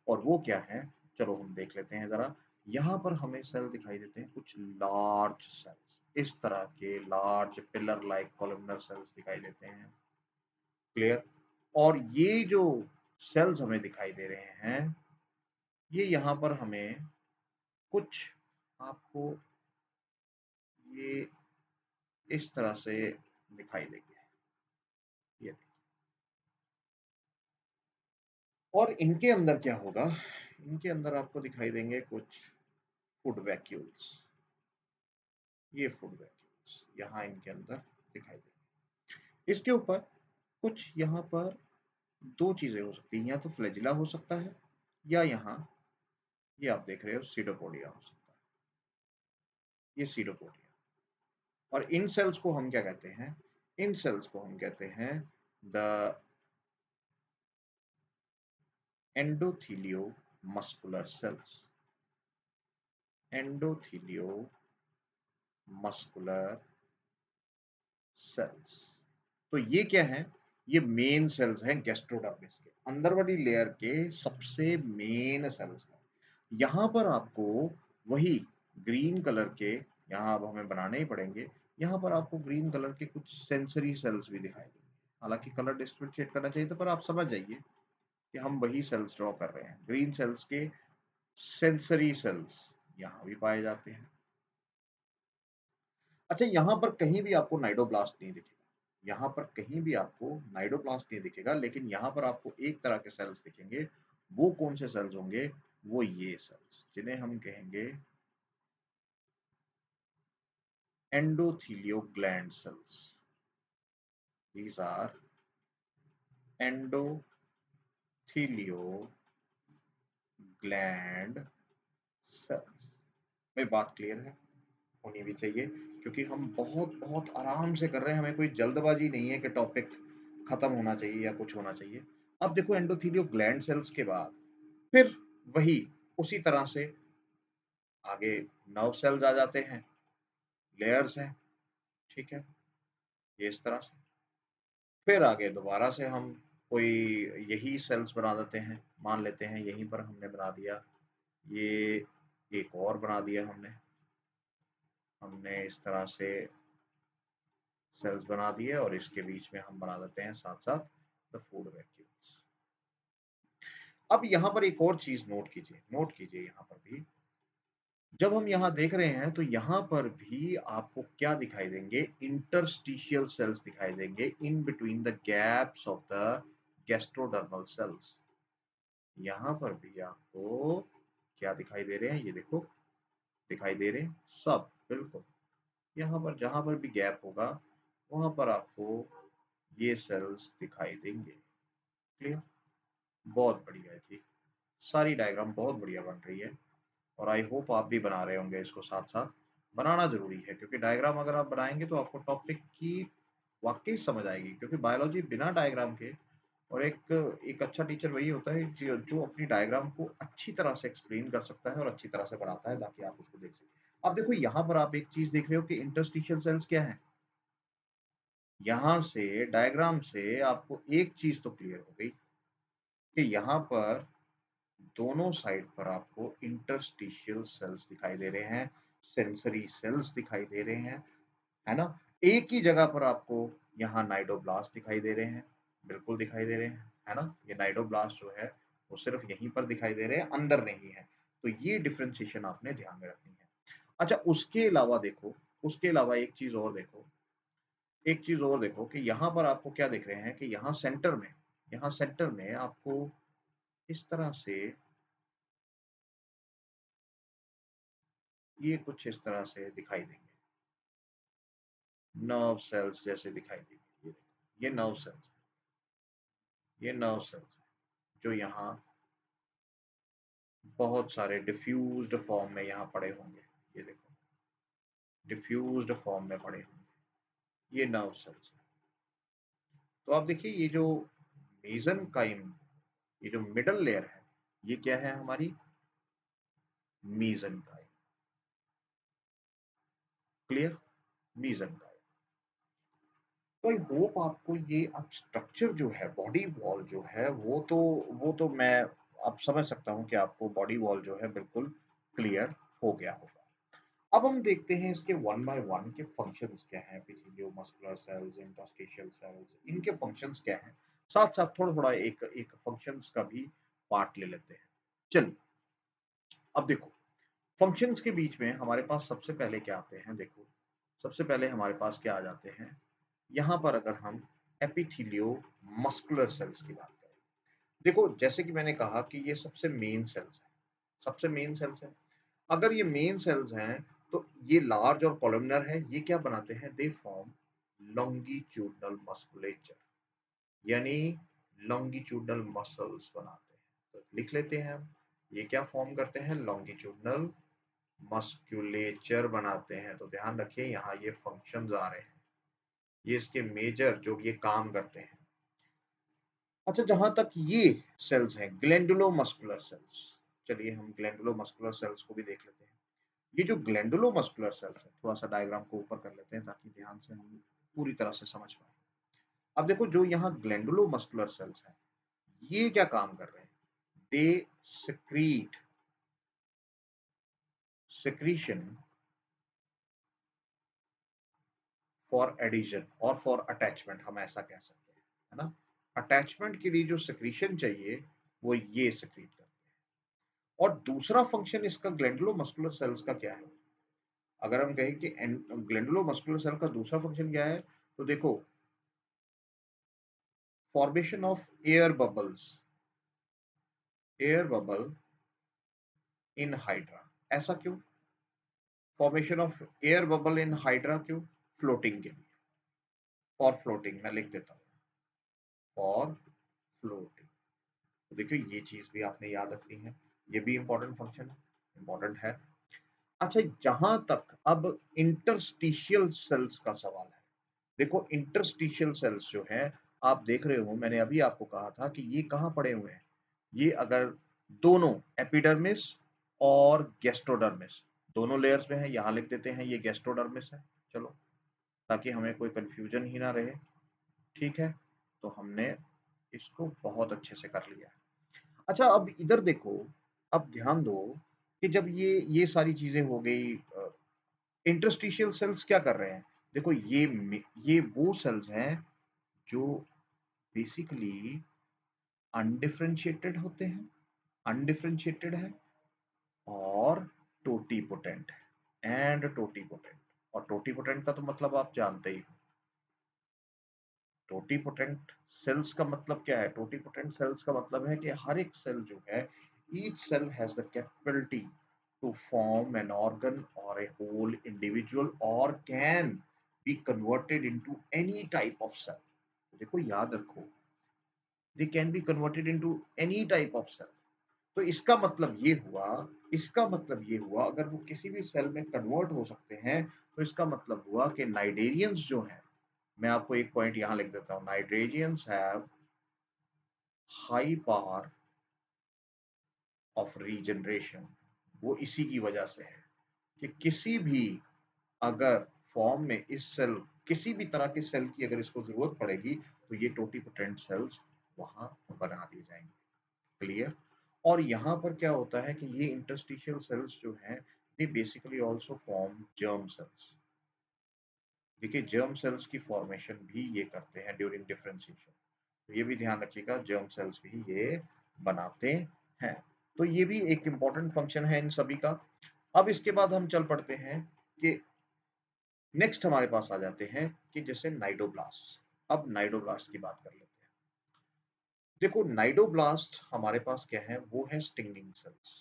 और वो क्या है, चलो हम देख लेते हैं जरा। यहाँ पर हमें सेल दिखाई देते हैं कुछ लार्ज सेल्स, इस तरह के large pillar like columnar sales दिखाई देते हैं। क्लियर। और ये जो सेल्स हमें दिखाई दे रहे हैं, ये यहाँ पर हमें कुछ आपको ये इस तरह से दिखाई देंगे, ये। और इनके अंदर क्या होगा, इनके अंदर आपको दिखाई देंगे कुछ फूड वैक्यूल्स, ये फूड वैक्यूल्स यहाँ इनके अंदर दिखाई देंगे। इसके ऊपर कुछ यहाँ पर दो चीजें हो सकती हैं, या तो फ्लैजिला हो सकता है, या यहाँ ये आप देख रहे हो सीडोपोडिया हो सकता है, ये सीडोपोडिया। और इन सेल्स को हम क्या कहते हैं, इन सेल्स को हम कहते हैं the endothelio muscular cells, endothelio muscular cells. तो ये क्या है, ये मेन सेल्स हैं गैस्ट्रोडर्मिस के अंदर वाली लेयर के सबसे मेन सेल्स हैं। यहाँ पर आपको वही ग्रीन कलर के, यहाँ अब हमें बनाने ही पड़ेंगे, यहाँ पर आपको ग्रीन कलर के कुछ सेंसरी सेल्स भी दिखाई देंगे। हालांकि कलर डिफरेंशिएट करना चाहिए था, पर आप समझ जाइए कि हम वही सेल्स ड्रॉ कर रहे हैं। ग्रीन सेल्स के सेंसरी सेल्स यहाँ भी पाए जाते हैं। अच्छा, यहाँ पर कहीं भी आपको नाइडोब्लास्ट नहीं दिखेगा, यहाँ पर कहीं भी आपको नाइडोब्लास्ट नहीं दिखेगा, लेकिन यहाँ पर आपको एक तरह के सेल्स दिखेंगे। वो कौन से सेल्स होंगे, वो ये सेल्स जिन्हें हम कहेंगे endothelio gland cells. These are endothelio gland cells में बात क्लियर है, होनी भी चाहिए, क्योंकि हम बहुत बहुत आराम से कर रहे हैं, हमें कोई जल्दबाजी नहीं है कि टॉपिक खत्म होना चाहिए या कुछ होना चाहिए। अब देखो एंडोथेलियो ग्लैंड सेल्स के बाद फिर वही उसी तरह से आगे नर्व सेल्स आ जाते हैं, लेयर्स हैं, ठीक है, ये इस तरह से। फिर आगे दोबारा से हम कोई यही सेल्स बना देते हैं, मान लेते हैं यहीं पर हमने बना दिया, ये एक और बना दिया हमने इस तरह से सेल्स बना दिए और इसके बीच में हम बना देते हैं साथ साथ द फूड वैक्यूल्स। अब यहाँ पर एक और चीज नोट कीजिए यहाँ पर भी, जब हम यहाँ देख रहे हैं तो यहाँ पर भी आपको क्या दिखाई देंगे, इंटरस्टिशियल सेल्स दिखाई देंगे in between the gaps of the gastrodermal cells. यहाँ पर भी आपको क्या दिखाई दे रहे हैं, ये देखो दिखाई दे रहे हैं सब, बिल्कुल यहाँ पर जहां पर भी गैप होगा वहां पर आपको ये सेल्स दिखाई देंगे। क्लियर, बहुत बढ़िया जी, सारी डायग्राम बहुत बढ़िया बन रही है और आई होप आप भी बना रहे होंगे इसको, साथ साथ बनाना जरूरी है, क्योंकि डायग्राम अगर आप बनाएंगे तो आपको टॉपिक की वाकई समझ आएगी, क्योंकि बायोलॉजी बिना डायग्राम के, और एक अच्छा टीचर वही होता है जो अपनी डायग्राम को अच्छी तरह से एक्सप्लेन कर सकता है और अच्छी तरह से बनाता है ताकि आप उसको देख सकें। अब देखो यहाँ पर आप एक चीज देख रहे हो कि इंटरस्टिशियल सेल्स क्या है, यहां से डायग्राम से आपको एक चीज तो क्लियर हो गई कि यहाँ पर दोनों साइड पर आपको इंटरस्टिशियल सेल्स दिखाई दे रहे हैं, सेंसरी सेल्स दिखाई दे रहे हैं, है ना। एक ही जगह पर आपको यहाँ नाइडोब्लास्ट दिखाई दे रहे हैं, बिल्कुल दिखाई दे रहे हैं, है ना। ये नाइडोब्लास्ट जो है वो सिर्फ यहीं पर दिखाई दे रहे हैं, अंदर नहीं है, तो ये डिफ्रेंसिएशन आपने ध्यान में रखनी है। अच्छा, उसके अलावा देखो, उसके अलावा एक चीज और देखो कि यहाँ पर आपको क्या दिख रहे हैं कि यहाँ सेंटर में आपको इस तरह से, ये कुछ इस तरह से दिखाई देंगे, नर्व सेल्स जैसे दिखाई देंगे, ये देखो ये नर्व सेल्स, ये नर्व सेल्स जो यहाँ बहुत सारे डिफ्यूज्ड फॉर्म में यहाँ पड़े होंगे, ये देखो डिफ्यूज्ड फॉर्म में पड़े होंगे, ये नर्व सेल्स है। तो आप देखिए ये जो मेसेनकाइम, ये जो मिडल लेयर है, ये क्या है हमारी मेसेनकाइम। Clear, mesenchyme. तो आई होप आपको ये अब स्ट्रक्चर जो है, बॉडी वॉल जो है, वो तो मैं अब समझ सकता हूँ कि आपको बॉडी वॉल जो है बिल्कुल क्लियर हो गया होगा। अब हम देखते हैं इसके वन बाय वन के फंक्शंस क्या हैं, एपिथेलियो मस्कुलर सेल्स, इंटरस्टिशियल सेल्स, इनके फंक्शंस क्या हैं, साथ साथ थोड़ा थोड़ा एक एक फंक्शंस का भी पार्ट ले लेते हैं। चलिए, अब देखो फंक्शंस के बीच में हमारे पास सबसे पहले क्या आते हैं, देखो सबसे पहले हमारे पास क्या आ जाते हैं, यहाँ पर अगर हम एपिथेलियो मस्कुलर सेल्स की बात करें, देखो जैसे कि मैंने कहा कि ये सबसे मेन सेल्स है, सबसे मेन सेल्स है। अगर ये मेन सेल्स हैं तो ये लार्ज और कॉलमनर है, ये क्या बनाते हैं, दे फॉर्म लॉन्गिट्यूडनल मस्कुलेचर, यानी लॉन्गिट्यूडनल मसल्स बनाते हैं। तो लिख लेते हैं हम, ये क्या फॉर्म करते हैं, लॉन्गिट्यूडनल मस्कुलेचर बनाते हैं। तो ध्यान रखिए यहाँ ये फंक्शंस आ रहे हैं, ये इसके मेजर जो ये काम करते हैं। अच्छा, जहां तक ये सेल्स हैं ग्लैंडुलोमस्कुलर सेल्स, चलिए हम ग्लैंडुलोमस्कुलर सेल्स को भी देख लेते हैं। ये जो ग्लैंडुलोमस्कुलर सेल्स है, थोड़ा सा डायग्राम को ऊपर कर लेते हैं ताकि ध्यान से हम पूरी तरह से समझ पाए। अब देखो जो यहाँ ग्लैंडुलोमस्कुलर सेल्स हैं, ये क्या काम कर रहे हैं, दे secretion फॉर एडिशन और फॉर अटैचमेंट, हम ऐसा कह सकते हैं, है ना। अटैचमेंट के लिए जो सिक्रीशन चाहिए वो ये सिक्रीट करते हैं। और दूसरा फंक्शन इसका ग्लैंडुलोमस्कुलर सेल्स का क्या है, अगर हम कहें कि ग्लैंडुलोमस्कुलर सेल का दूसरा फंक्शन क्या है, तो देखो formation of air bubble in hydra. ऐसा क्यों, formation of air bubble in hydra क्यों, फ्लोटिंग के लिए, फॉर फ्लोटिंग मैं लिख देता हूँ, फॉर फ्लोटिंग। तो देखिए ये चीज़ भी आपने याद रखनी है, ये भी इम्पोर्टेंट फंक्शन है, इम्पोर्टेंट है। अच्छा, जहाँ तक अब इंटरस्टिशियल सेल्स का सवाल है, देखो इंटरस्टिशियल सेल्स जो है, आप देख रहे हो मैंने अभी आपको कहा था कि ये कहाँ पड़े हुए हैं? ये अगर दोनों एपिडर्मिस और गैस्ट्रोडर्मिस दोनों लेयर्स में है, यहाँ लिख देते हैं ये गैस्ट्रोडर्मिस है, चलो ताकि हमें कोई कंफ्यूजन ही ना रहे, ठीक है? तो हमने इसको बहुत अच्छे से कर लिया। अच्छा, अब इधर देखो, अब ध्यान दो कि जब ये सारी चीजें हो गई, इंटरस्टिशियल सेल्स क्या कर रहे हैं? देखो ये वो सेल्स हैं जो बेसिकली अनडिफरेंशिएटेड होते हैं, अनडिफरेंशिएटेड है और टोटीपोटेंट है, एंड टोटीपोटेंट। और टोटीपोटेंट का तो मतलब आप जानते ही हो। टोटीपोटेंट सेल्स का मतलब क्या है? टोटीपोटेंट सेल्स का मतलब है कि हर एक सेल जो है, each cell has the capability to form an organ और ए होल इंडिविजुअल और can be converted into any type of cell. देखो याद रखो, they can be converted into any type of cell. तो इसका मतलब ये हुआ अगर वो किसी भी सेल में कन्वर्ट हो सकते हैं, तो इसका मतलब हुआ कि नाइडेरियंस जो हैं, मैं आपको एक पॉइंट यहाँ लिख देता हूँ, cnidarians have high power of regeneration. वो इसी की वजह से है कि किसी भी अगर फॉर्म में इस सेल, किसी भी तरह के सेल की अगर इसको जरूरत पड़ेगी, तो ये टोटीपोटेंट सेल्स वहां बना दिए जाएंगे। क्लियर? और यहाँ पर क्या होता है कि ये इंटरस्टिशियल सेल्स जो हैं, they basically also form germ cells. देखिए जर्म सेल्स की फॉर्मेशन भी ये करते हैं ड्यूरिंग डिफरेंशिएशन। तो ये भी ध्यान रखिएगा, जर्म सेल्स भी ये बनाते हैं। तो ये भी एक इंपॉर्टेंट फंक्शन है इन सभी का। अब इसके बाद हम चल पड़ते हैं कि नेक्स्ट हमारे पास आ जाते हैं कि जैसे नाइडोब्लास्ट। अब नाइडोब्लास्ट की बात कर लेते हैं। देखो नाइडोब्लास्ट हमारे पास क्या है? वो है स्टिंगिंग सेल्स।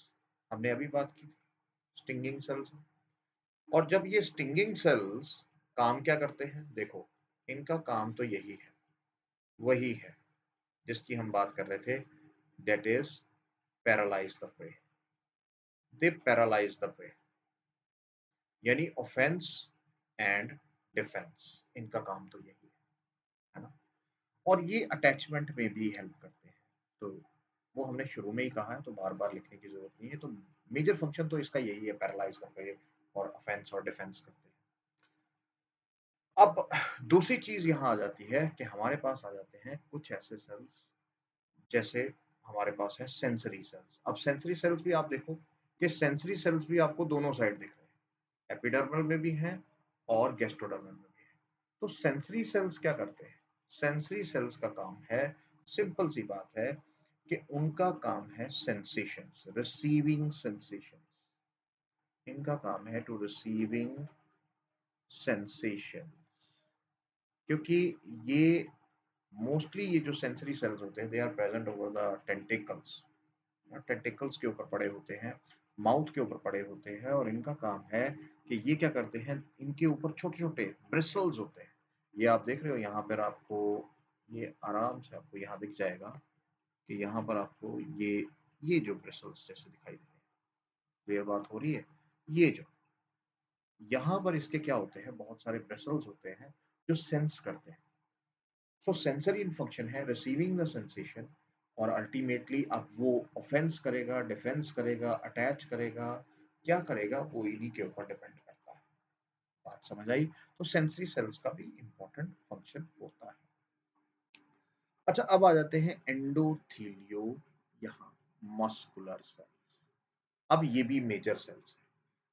हमने अभी बात की स्टिंगिंग सेल्स। और जब ये स्टिंगिंग सेल्स काम क्या करते हैं? देखो इनका काम तो यही है, वही है जिसकी हम बात कर रहे थे, that is paralyse the prey. They paralyse the prey, यानी ऑफेंस एंड डिफेंस, इनका काम तो यही है ना? और ये अटैचमेंट में भी हेल्प करते हैं। तो वो हमने शुरू में ही कहा है, तो बार बार लिखने की जरूरत नहीं है। तो मेजर फंक्शन तो इसका यही है, पैरालाइज द प्रे और ऑफेंस और डिफेंस करते हैं। अब दूसरी चीज यहाँ आ जाती है कि हमारे पास आ जाते हैं कुछ ऐसे सेल्स, जैसे हमारे पास है सेंसरी सेल्स। अब सेंसरी सेल्स भी आप देखो कि सेंसरी सेल्स भी आपको दोनों साइड दिख रहे हैं, एपिडर्मल में भी हैं और गैस्ट्रोडर्मल में भी है। तो सेंसरी सेल्स क्या करते हैं? सेंसरी सेल्स का काम है, सिंपल सी बात है कि उनका काम है सेंसेशंस, रिसीविंग सेंसेशंस। इनका काम है टू रिसीविंग सेंसेशन, क्योंकि ये मोस्टली ये जो सेंसरी सेल्स होते हैं, they are present over the tentacles. Tentacles के ऊपर पड़े होते हैं, माउथ के ऊपर पड़े होते हैं, और इनका काम है कि ये क्या करते हैं, इनके ऊपर छोटे छोटे ब्रिसल्स होते हैं। ये आप देख रहे हो यहाँ पर आपको, ये आराम से आपको यहाँ दिख जाएगा कि यहाँ पर आपको ये जो ब्रिसल्स जैसे दिखाई दे रहे हैं, क्लियर बात हो रही है? ये जो यहाँ पर इसके क्या होते हैं, बहुत सारे ब्रिसल्स होते हैं जो सेंस करते हैं। सो सेंसरी फंक्शन है रिसीविंग द सेंसेशन, और अल्टीमेटली अब वो ऑफेंस करेगा, डिफेंस करेगा, अटैच करेगा, क्या करेगा, वो इन्हीं के ऊपर डिपेंड करता है। बात समझ आई? तो सेंसरी सेल्स का भी इंपॉर्टेंट फंक्शन होता है। अच्छा, अब आ जाते हैं एंडोथेलियो, यहाँ मस्कुलर सेल्स। अब ये भी मेजर सेल्स है।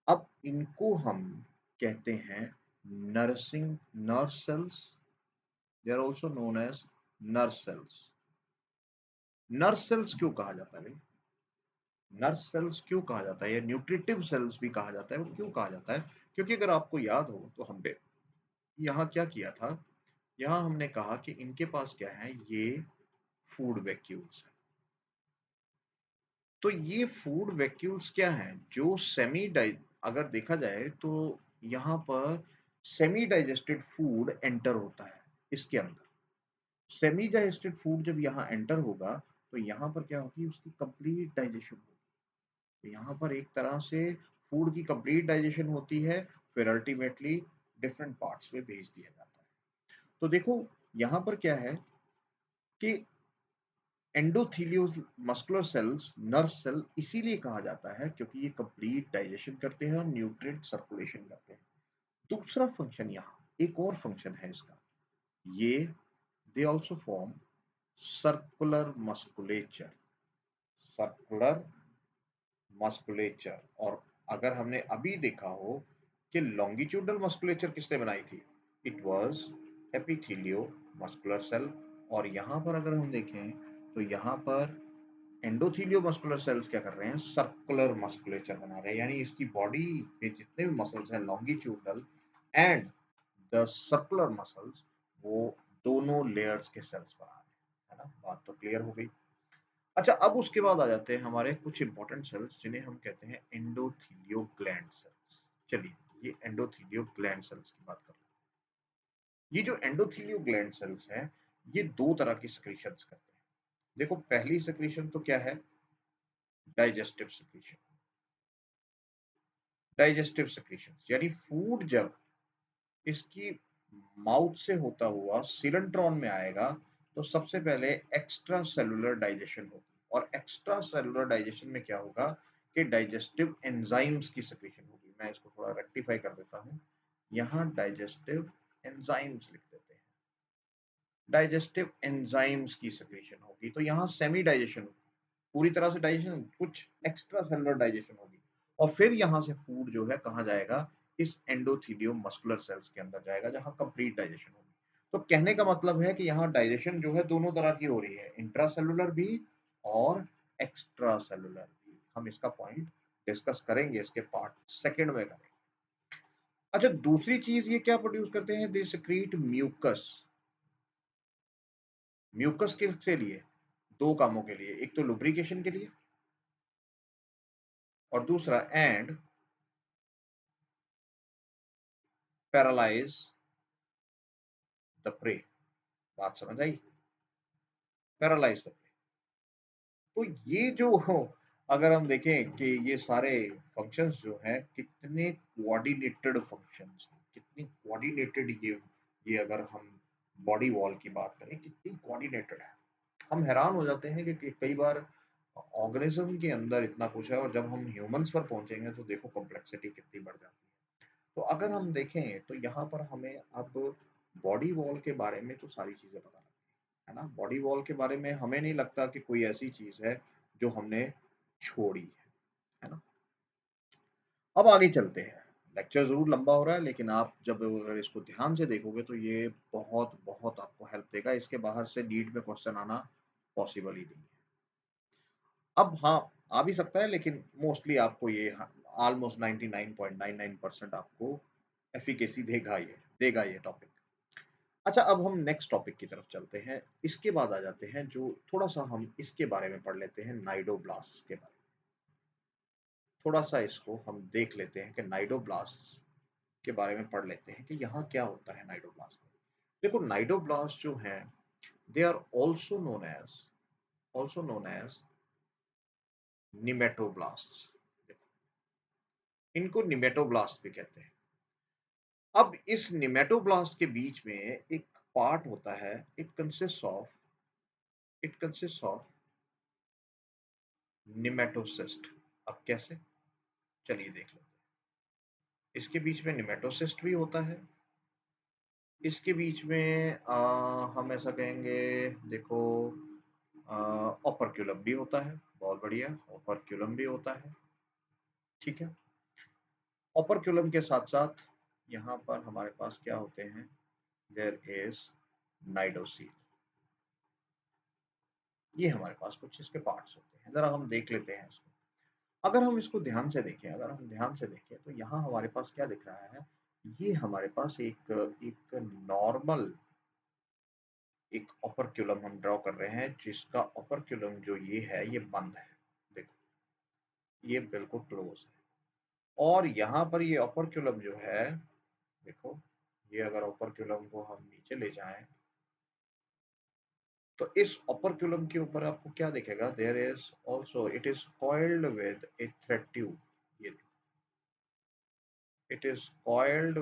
अब इनको हम कहते हैं nursing nerve cells. They are also known as nerve cells. Nerve cells क्यों कहा जाता है भाई? नर्व सेल्स क्यों कहा जाता है या न्यूट्रिटिव सेल्स भी कहा जाता है? वो क्यों कहा जाता है? क्योंकि अगर आपको याद हो तो हमने यहाँ क्या किया था, यहाँ हमने कहा कि इनके पास क्या है, ये फूड वैक्यूल्स है। तो ये फूड वैक्यूल्स क्या है, जो सेमी डाइ अगर देखा जाए तो यहाँ पर सेमी डाइजेस्टेड फूड एंटर होता है इसके अंदर। सेमी डाइजेस्टेड फूड जब यहाँ एंटर होगा, तो यहाँ पर क्या होगी, उसकी कंप्लीट डाइजेशन होगी। तो यहाँ पर एक तरह से फूड की कंप्लीट डाइजेशन होती है, फिर अल्टीमेटली डिफरेंट पार्ट्स में भेज दिया जाता है। तो देखो यहाँ पर क्या है कि endothelial muscular cells nerve cell इसीलिए कहा जाता है क्योंकि ये कंप्लीट डाइजेशन करते हैं और न्यूट्रिएंट सर्कुलेशन करते हैं। दूसरा फंक्शन, यहाँ एक और फंक्शन है इसका, ये they also form circular musculature. Circular musculature. और अगर हमने अभी देखा हो कि लॉन्गिट्यूडल मस्कुलेचर किसने बनाई थी, इट वाज एपिथेलियो मस्कुलर सेल। और यहाँ पर अगर हम देखें तो यहाँ पर एंडोथेलियो मस्कुलर सेल्स क्या कर रहे हैं, सर्कुलर मस्कुलेचर बना रहे हैं, यानी इसकी बॉडी में जितने भी मसल्स हैं longitudinal and the circular muscles, वो दोनों लेयर्स के सेल्स बना रहे हैं, है ना। बात तो क्लियर हो गई। अच्छा, अब उसके बाद आ जाते हैं हमारे कुछ इंपॉर्टेंट सेल्स जिन्हें हम कहते हैं एंडोथेलियो ग्लैंड सेल्स। चलिए, ये एंडोथेलियो ग्लैंड सेल्स की बात करते हैं। ये जो एंडोथेलियो ग्लैंड सेल्स हैं, ये दो तरह की सिक्रीशंस करते हैं। देखो, पहली सिक्रीशन तो क्या है, डाइजेस्टिव सिक्रीशन। डाइजेस्टिव सिक्रीशन यानी फूड जब इसकी माउथ से होता हुआ सिलेंट्रॉन में आएगा तो सबसे पहले एक्स्ट्रा सेलुलर डाइजेशन होगी। और एक्स्ट्रा सेलुलर डाइजेशन में क्या होगा कि डाइजेस्टिव एंजाइम्स की सिक्रीशन होगी। मैं इसको थोड़ा रेक्टिफाई कर देता हूँ, यहाँ डाइजेस्टिव एंजाइम्स लिख देते हैं। डाइजेस्टिव एंजाइम्स की सिक्रीशन होगी, तो यहाँ सेमी डाइजेशन होगी, पूरी तरह से डाइजेशन, कुछ एक्स्ट्रा सेलुलर डाइजेशन होगी। और फिर यहाँ से फूड जो है कहाँ जाएगा, इस एंडोथेलियो मस्कुलर सेल्स के अंदर जाएगा, जहाँ कंप्लीट डाइजेशन होगी। तो कहने का मतलब है कि यहाँ डाइजेशन जो है दोनों तरह की हो रही है, इंट्रासेलुलर भी और एक्स्ट्रा सेलुलर भी। हम इसका पॉइंट डिस्कस करेंगे, इसके पार्ट सेकंड में करेंगे। अच्छा, दूसरी चीज ये क्या प्रोड्यूस करते हैं, दे सिक्रीट म्यूकस। म्यूकस किसके लिए, दो कामों के लिए, एक तो लुब्रिकेशन के लिए और दूसरा एंड पैरालाइज द प्रे। बात समझ आई, पैरालाइज द प्रे। तो ये जो अगर हम देखें कि ये सारे फंक्शंस जो हैं कितने कोऑर्डिनेटेड फंक्शंस हैं, कितनी कोऑर्डिनेटेड ये अगर हम बॉडी वॉल की बात करें कितनी कोऑर्डिनेटेड है, हम हैरान हो जाते हैं कि कई बार ऑर्गेनिज्म के अंदर इतना कुछ है और जब हम ह्यूमंस पर पहुंचेंगे तो देखो कॉम्प्लेक्सिटी कितनी बढ़ जाती है। तो अगर हम देखें तो यहाँ पर हमें अब बॉडी वॉल के बारे में तो सारी चीजें पता लगती है ना। बॉडी वॉल के बारे में हमें नहीं लगता कि कोई ऐसी चीज है जो हमने छोड़ी है ना। अब आगे चलते हैं, लेक्चर जरूर लंबा हो रहा है लेकिन आप जब अगर इसको ध्यान से देखोगे तो ये बहुत बहुत आपको हेल्प देगा। इसके बाहर से नीट में क्वेश्चन आना पॉसिबल ही नहीं है। अब हाँ, आ भी सकता है लेकिन मोस्टली आपको ये ऑलमोस्ट 99.99% आपको एफिकेसी देगा ये टॉपिक। अच्छा, अब हम नेक्स्ट टॉपिक की तरफ चलते हैं। इसके बाद आ जाते हैं जो थोड़ा सा हम इसके बारे में पढ़ लेते हैं, नाइडोब्लास्ट के बारे में। थोड़ा सा इसको हम देख लेते हैं कि नाइडोब्लास्ट के बारे में पढ़ लेते हैं कि यहाँ क्या होता है नाइडोब्लास्ट में। देखो, नाइडोब्लास्ट जो हैं they are also known as nematoblast. इनको निमेटोब्लास्ट भी कहते हैं। अब इस निमेटोब्लास्ट के बीच में एक पार्ट होता है, इट कंसिस्ट ऑफ निमेटोसिस्ट। अब कैसे, चलिए देख लेते हैं। इसके बीच में निमेटोसिस्ट भी होता है, इसके बीच में हम ऐसा कहेंगे, देखो ऑपरक्यूलम भी होता है। बहुत बढ़िया, ऑपरक्यूलम भी होता है, ठीक है। ऑपरक्यूलम के साथ साथ यहाँ पर हमारे पास क्या होते हैं, देयर इज नाइडोसील। ये हमारे पास कुछ इसके पार्ट्स होते हैं, जरा हम देख लेते हैं इसको। अगर हम इसको ध्यान से देखें, तो यहाँ हमारे पास क्या दिख रहा है, ये हमारे पास एक एक नॉर्मल एक ऑपरक्यूलम हम ड्रॉ कर रहे हैं, जिसका ऑपरक्यूलम जो ये है ये बंद है। देखो, ये बिल्कुल क्लोज है। और यहाँ पर ये ऑपरक्यूलम जो है, देखो, ये अगर ऑपरक्यूलम को हम नीचे ले जाएं तो इस ओपर्क्युलम के ऊपर आपको क्या दिखेगा, there is also it is coiled with a thread tube. ये it is coiled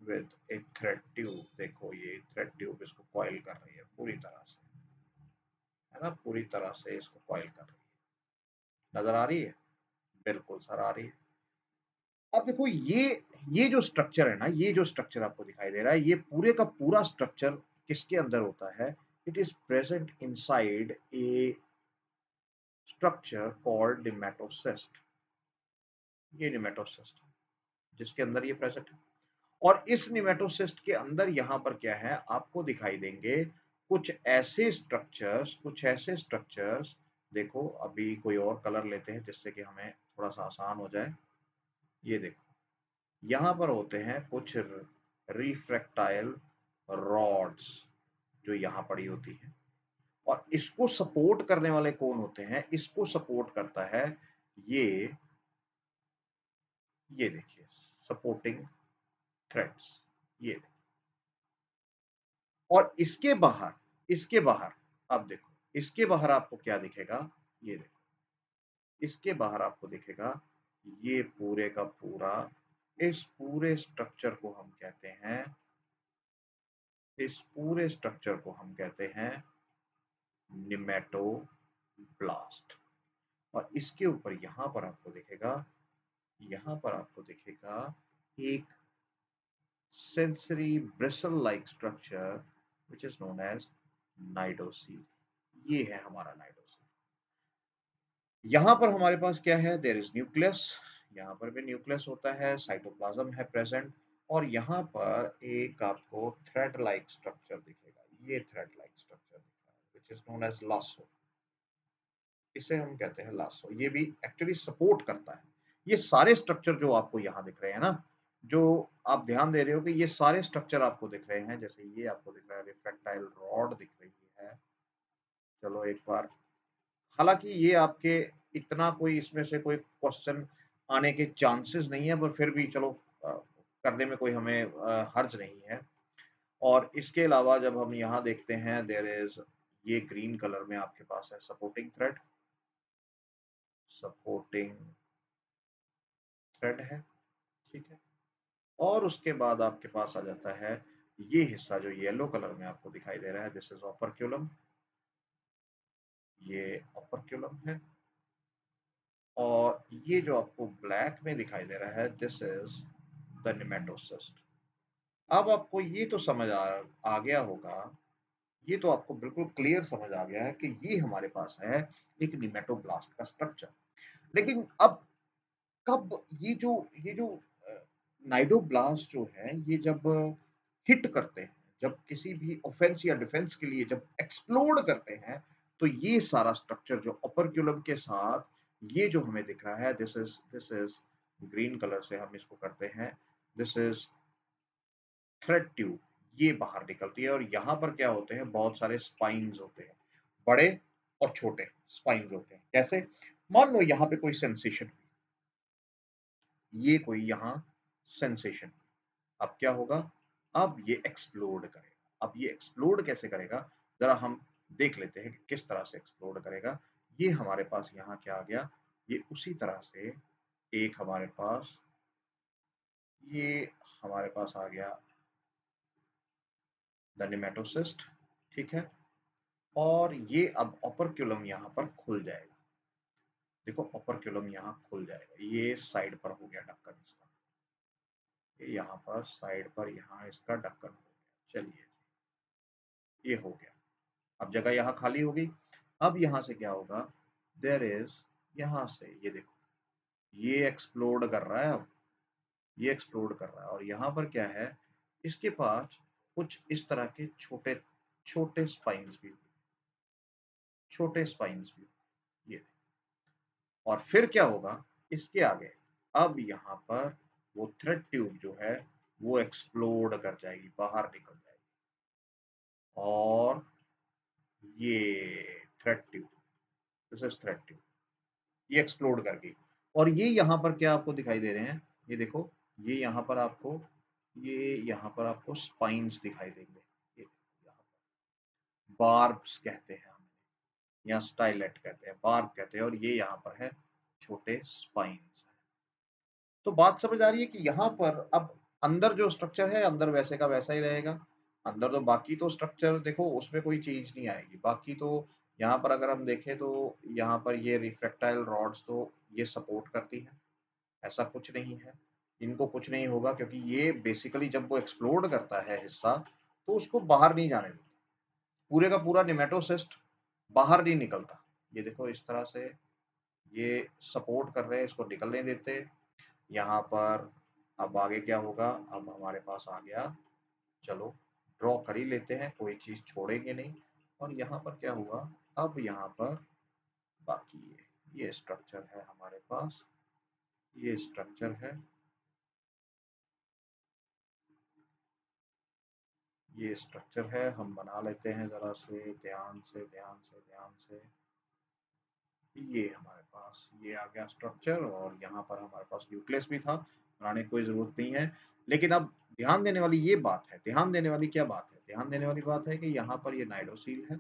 with a thread tube. देखो ये थ्रेड ट्यूब इसको कॉइल कर रही है पूरी तरह से, है ना, पूरी तरह से इसको कॉइल कर रही है। नजर आ रही है? बिल्कुल सर आ रही है। अब देखो ये जो स्ट्रक्चर है ना, ये जो स्ट्रक्चर आपको दिखाई दे रहा है, ये पूरे का पूरा स्ट्रक्चर किसके अंदर होता है? It is present inside a structure called nematocyst. ये नेमेटोसिस्ट जिसके अंदर ये प्रेजेंट है। और इस नेमेटोसिस्ट के अंदर यहाँ पर क्या है, आपको दिखाई देंगे कुछ ऐसे स्ट्रक्चर्स। देखो अभी कोई और कलर लेते हैं जिससे कि हमें थोड़ा सा आसान हो जाए। ये देखो यहाँ पर होते हैं कुछ रिफ्रैक्टाइल रॉड्स जो यहाँ पड़ी होती है, और इसको सपोर्ट करने वाले कौन होते हैं? इसको सपोर्ट करता है ये ये देखिए सपोर्टिंग थ्रेड्स। ये और इसके बाहर अब देखो इसके बाहर आपको क्या दिखेगा? ये देखो इसके बाहर आपको दिखेगा ये पूरे का पूरा, इस पूरे स्ट्रक्चर को हम कहते हैं इस पूरे स्ट्रक्चर को हम कहते हैं निमेटोब्लास्ट। और इसके ऊपर यहाँ पर आपको दिखेगा एक sensory bristle like structure which is known as नाइडोसील। ये है हमारा नाइडोसील। यहाँ पर हमारे पास क्या है? There is nucleus. यहाँ पर भी न्यूक्लियस होता है, साइटोप्लाज्म है प्रेजेंट, और यहाँ पर एक आपको थ्रेड लाइक स्ट्रक्चर दिखेगा। ये थ्रेड लाइक स्ट्रक्चर दिख रहा है which is known as lasso. इसे हम कहते हैं लासो। ये भी एक्चुअली सपोर्ट करता है। ये सारे स्ट्रक्चर जो आपको यहाँ दिख रहे हैं ना, जो आप ध्यान दे रहे हो कि ये सारे स्ट्रक्चर आपको दिख रहे हैं, जैसे ये आपको दिख रहा है रिफ्रैक्टाइल रॉड दिख रही है। चलो एक बार, हालांकि ये आपके इतना कोई इसमें से कोई क्वेश्चन आने के चांसेस नहीं है, पर फिर भी चलो करने में कोई हमें हर्ज नहीं है। और इसके अलावा जब हम यहाँ देखते हैं देयर इज, ये ग्रीन कलर में आपके पास है सपोर्टिंग थ्रेड है, ठीक है। और उसके बाद आपके पास आ जाता है ये हिस्सा जो येलो कलर में आपको दिखाई दे रहा है, दिस इज ओपर्क्युलम। ये ओपर्क्युलम है। और ये जो आपको ब्लैक में दिखाई दे रहा है, दिस इज द नेमेटोसिस्ट। अब आपको ये तो समझ आ गया होगा, ये तो आपको बिल्कुल क्लियर समझ आ गया है कि ये हमारे पास है एक निमेटोब्लास्ट का स्ट्रक्चर। लेकिन अब कब ये जो नाइडोब्लास्ट जो है, ये जब हिट करते हैं, जब किसी भी ऑफेंस या डिफेंस के लिए जब एक्सप्लोड करते हैं, तो ये सारा स्ट्रक्चर जो ओपर्क्युलम के साथ ये जो हमें दिख रहा है, दिस इज ग्रीन कलर से हम इसको करते हैं, दिस इज थ्रेड ट्यूब। ये बाहर निकलती है, और यहाँ पर क्या होते हैं, बहुत सारे स्पाइन्स होते हैं, बड़े और छोटे स्पाइन्स होते हैं। कैसे? मान लो यहाँ पे कोई सेंसेशन, ये कोई यहाँ सेंसेशन, अब क्या होगा? अब ये एक्सप्लोड करेगा। अब ये एक्सप्लोड कैसे करेगा, जरा हम देख लेते हैं कि किस तरह से एक्सप्लोड करेगा। ये हमारे पास यहाँ क्या आ गया, ये उसी तरह से एक हमारे पास ये हमारे पास आ गया द नेमेटोसिस्ट, ठीक है। और ये अब ओपर्क्युलम यहाँ पर खुल जाएगा। देखो ओपर्क्युलम यहाँ खुल जाएगा, ये साइड पर हो गया ढक्कन इसका, ये यहाँ पर साइड पर यहाँ इसका ढक्कन हो गया। चलिए ये हो गया, अब जगह यहाँ खाली होगी। अब यहाँ से क्या होगा, देयर इज, यहाँ से ये देखो ये एक्सप्लोड कर रहा है। अब ये एक्सप्लोड कर रहा है, और यहाँ पर क्या है, इसके पास कुछ इस तरह के छोटे छोटे स्पाइन्स भी, छोटे स्पाइन्स भी, ये देखो। और फिर क्या होगा इसके आगे, अब यहाँ पर वो थ्रेड ट्यूब जो है वो एक्सप्लोड कर जाएगी, बाहर निकल जाएगी। और ये thread tube, this is thread tube, ये एक्सप्लोड कर गई। और ये यहाँ पर क्या आपको दिखाई दे रहे हैं, ये देखो, ये यहाँ पर आपको ये यहाँ पर आपको स्पाइन्स दिखाई देंगे। बार्ब्स कहते हैं हम, या स्टाइलेट कहते हैं, बार्ब कहते हैं, और ये यहाँ पर है छोटे स्पाइन्स। तो बात समझ आ रही है कि यहाँ पर अब अंदर जो स्ट्रक्चर है अंदर वैसे का वैसा ही रहेगा। अंदर तो बाकी तो स्ट्रक्चर देखो उसमें कोई चीज नहीं आएगी। बाकी तो यहाँ पर अगर हम देखें तो यहाँ पर ये रिफ्रैक्टाइल रॉड्स तो ये सपोर्ट करती है, ऐसा कुछ नहीं है। इनको कुछ नहीं होगा क्योंकि ये बेसिकली जब वो एक्सप्लोड करता है हिस्सा तो उसको बाहर नहीं जाने देता। पूरे का पूरा निमेटोसिस्ट बाहर नहीं निकलता। ये देखो इस तरह से ये सपोर्ट कर रहे हैं, इसको निकलने देते। यहाँ पर अब आगे क्या होगा, अब हमारे पास आ गया, चलो ड्रॉ कर ही लेते हैं, कोई चीज छोड़ेंगे नहीं। और यहाँ पर क्या हुआ, अब यहाँ पर बाकी ये स्ट्रक्चर है हमारे पास, ये स्ट्रक्चर है, ये स्ट्रक्चर है। हम बना लेते हैं जरा से ध्यान से ध्यान से ध्यान से। ये हमारे पास ये आ गया स्ट्रक्चर, और यहाँ पर हमारे पास न्यूक्लियस भी था, बनाने की कोई जरूरत नहीं है। लेकिन अब ध्यान देने वाली ये बात है, ध्यान देने वाली क्या बात है, ध्यान देने वाली बात है कि यहाँ पर ये नाइडोसील है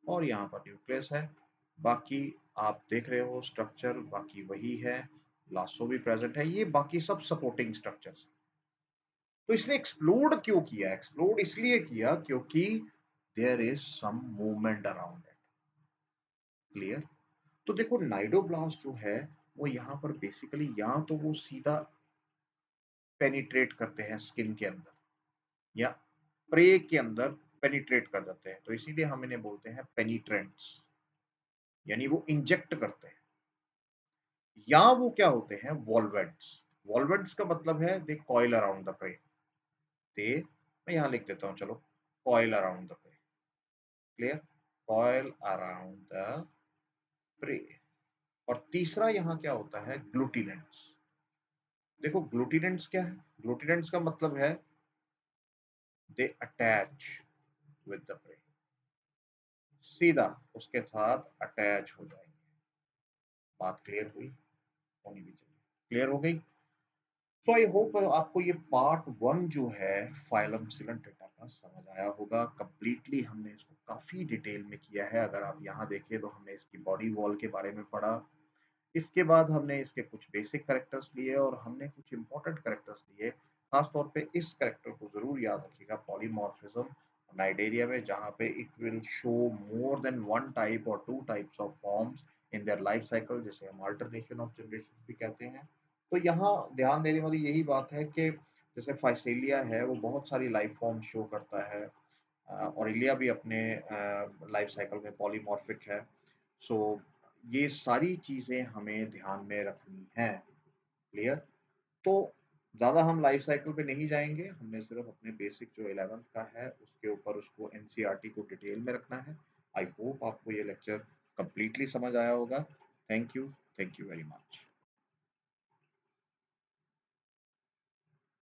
और यहाँ पर न्यूक्लियस है। बाकी आप देख रहे हो स्ट्रक्चर बाकी वही है, लासो भी प्रेजेंट है, ये बाकी सब सपोर्टिंग स्ट्रक्चर्स। तो इसने एक्सप्लोड क्यों किया, एक्सप्लोड इसलिए किया क्योंकि there is some movement around it. Clear. तो देखो नाइडोब्लास्ट जो है वो यहाँ पर बेसिकली या तो वो सीधा पेनिट्रेट करते हैं स्किन के अंदर या प्रे के अंदर पेनिट्रेट कर जाते हैं, तो इसीलिए हम इन्हें बोलते हैं पेनिट्रेंट्स, यानी वो इंजेक्ट करते हैं। या वो क्या होते हैं, वॉल्वेंट्स। वॉल्वेंट्स का मतलब है दे कॉइल अराउंड द प्रे। दे, मैं यहाँ लिख देता हूँ, चलो, coil around the prey. Clear, coil around the prey. और तीसरा यहाँ क्या होता है, ग्लूटिनेंट्स। देखो ग्लूटिनेंट्स क्या है, ग्लूटिनेंट्स का मतलब है दे अटैच विद द प्रे, सीधा उसके साथ अटैच हो जाएंगे। बात क्लियर हुई, होनी भी चाहिए, क्लियर हो गई। सो आई होप आपको ये पार्ट वन जो है फाइलम सिलेंट्रेटा का समझ आया होगा। कंप्लीटली हमने इसको काफी डिटेल में किया है। अगर आप यहाँ देखें तो हमने इसकी बॉडी वॉल के बारे में पढ़ा, इसके बाद हमने इसके कुछ बेसिक कैरेक्टर्स लिए और हमने कुछ इंपॉर्टेंट कैरेक्टर्स लिए। खास तौर पे इस कैरेक्टर को जरूर याद रखिएगा, पॉलीमॉर्फिज्म नाइडेरिया में, जहाँ पे it will show more than one type और two types of forms in their life cycle, जिसे हम अल्टरनेशन ऑफ जनरेशन भी कहते हैं। तो यहाँ ध्यान देने वाली यही बात है कि जैसे फाइसेलिया है वो बहुत सारी लाइफ फॉर्म शो करता है, ऑरेलिया भी अपने लाइफ साइकिल में पॉलीमॉर्फिक है। सो ये सारी चीजें हमें ध्यान में रखनी है। क्लियर। तो ज्यादा हम लाइफ साइकिल पे नहीं जाएंगे, हमने सिर्फ अपने बेसिक जो 11th का है उसके ऊपर उसको एनसीईआरटी को डिटेल में रखना है। आई होप आपको ये लेक्चर कंप्लीटली समझ आया होगा। Thank you very much.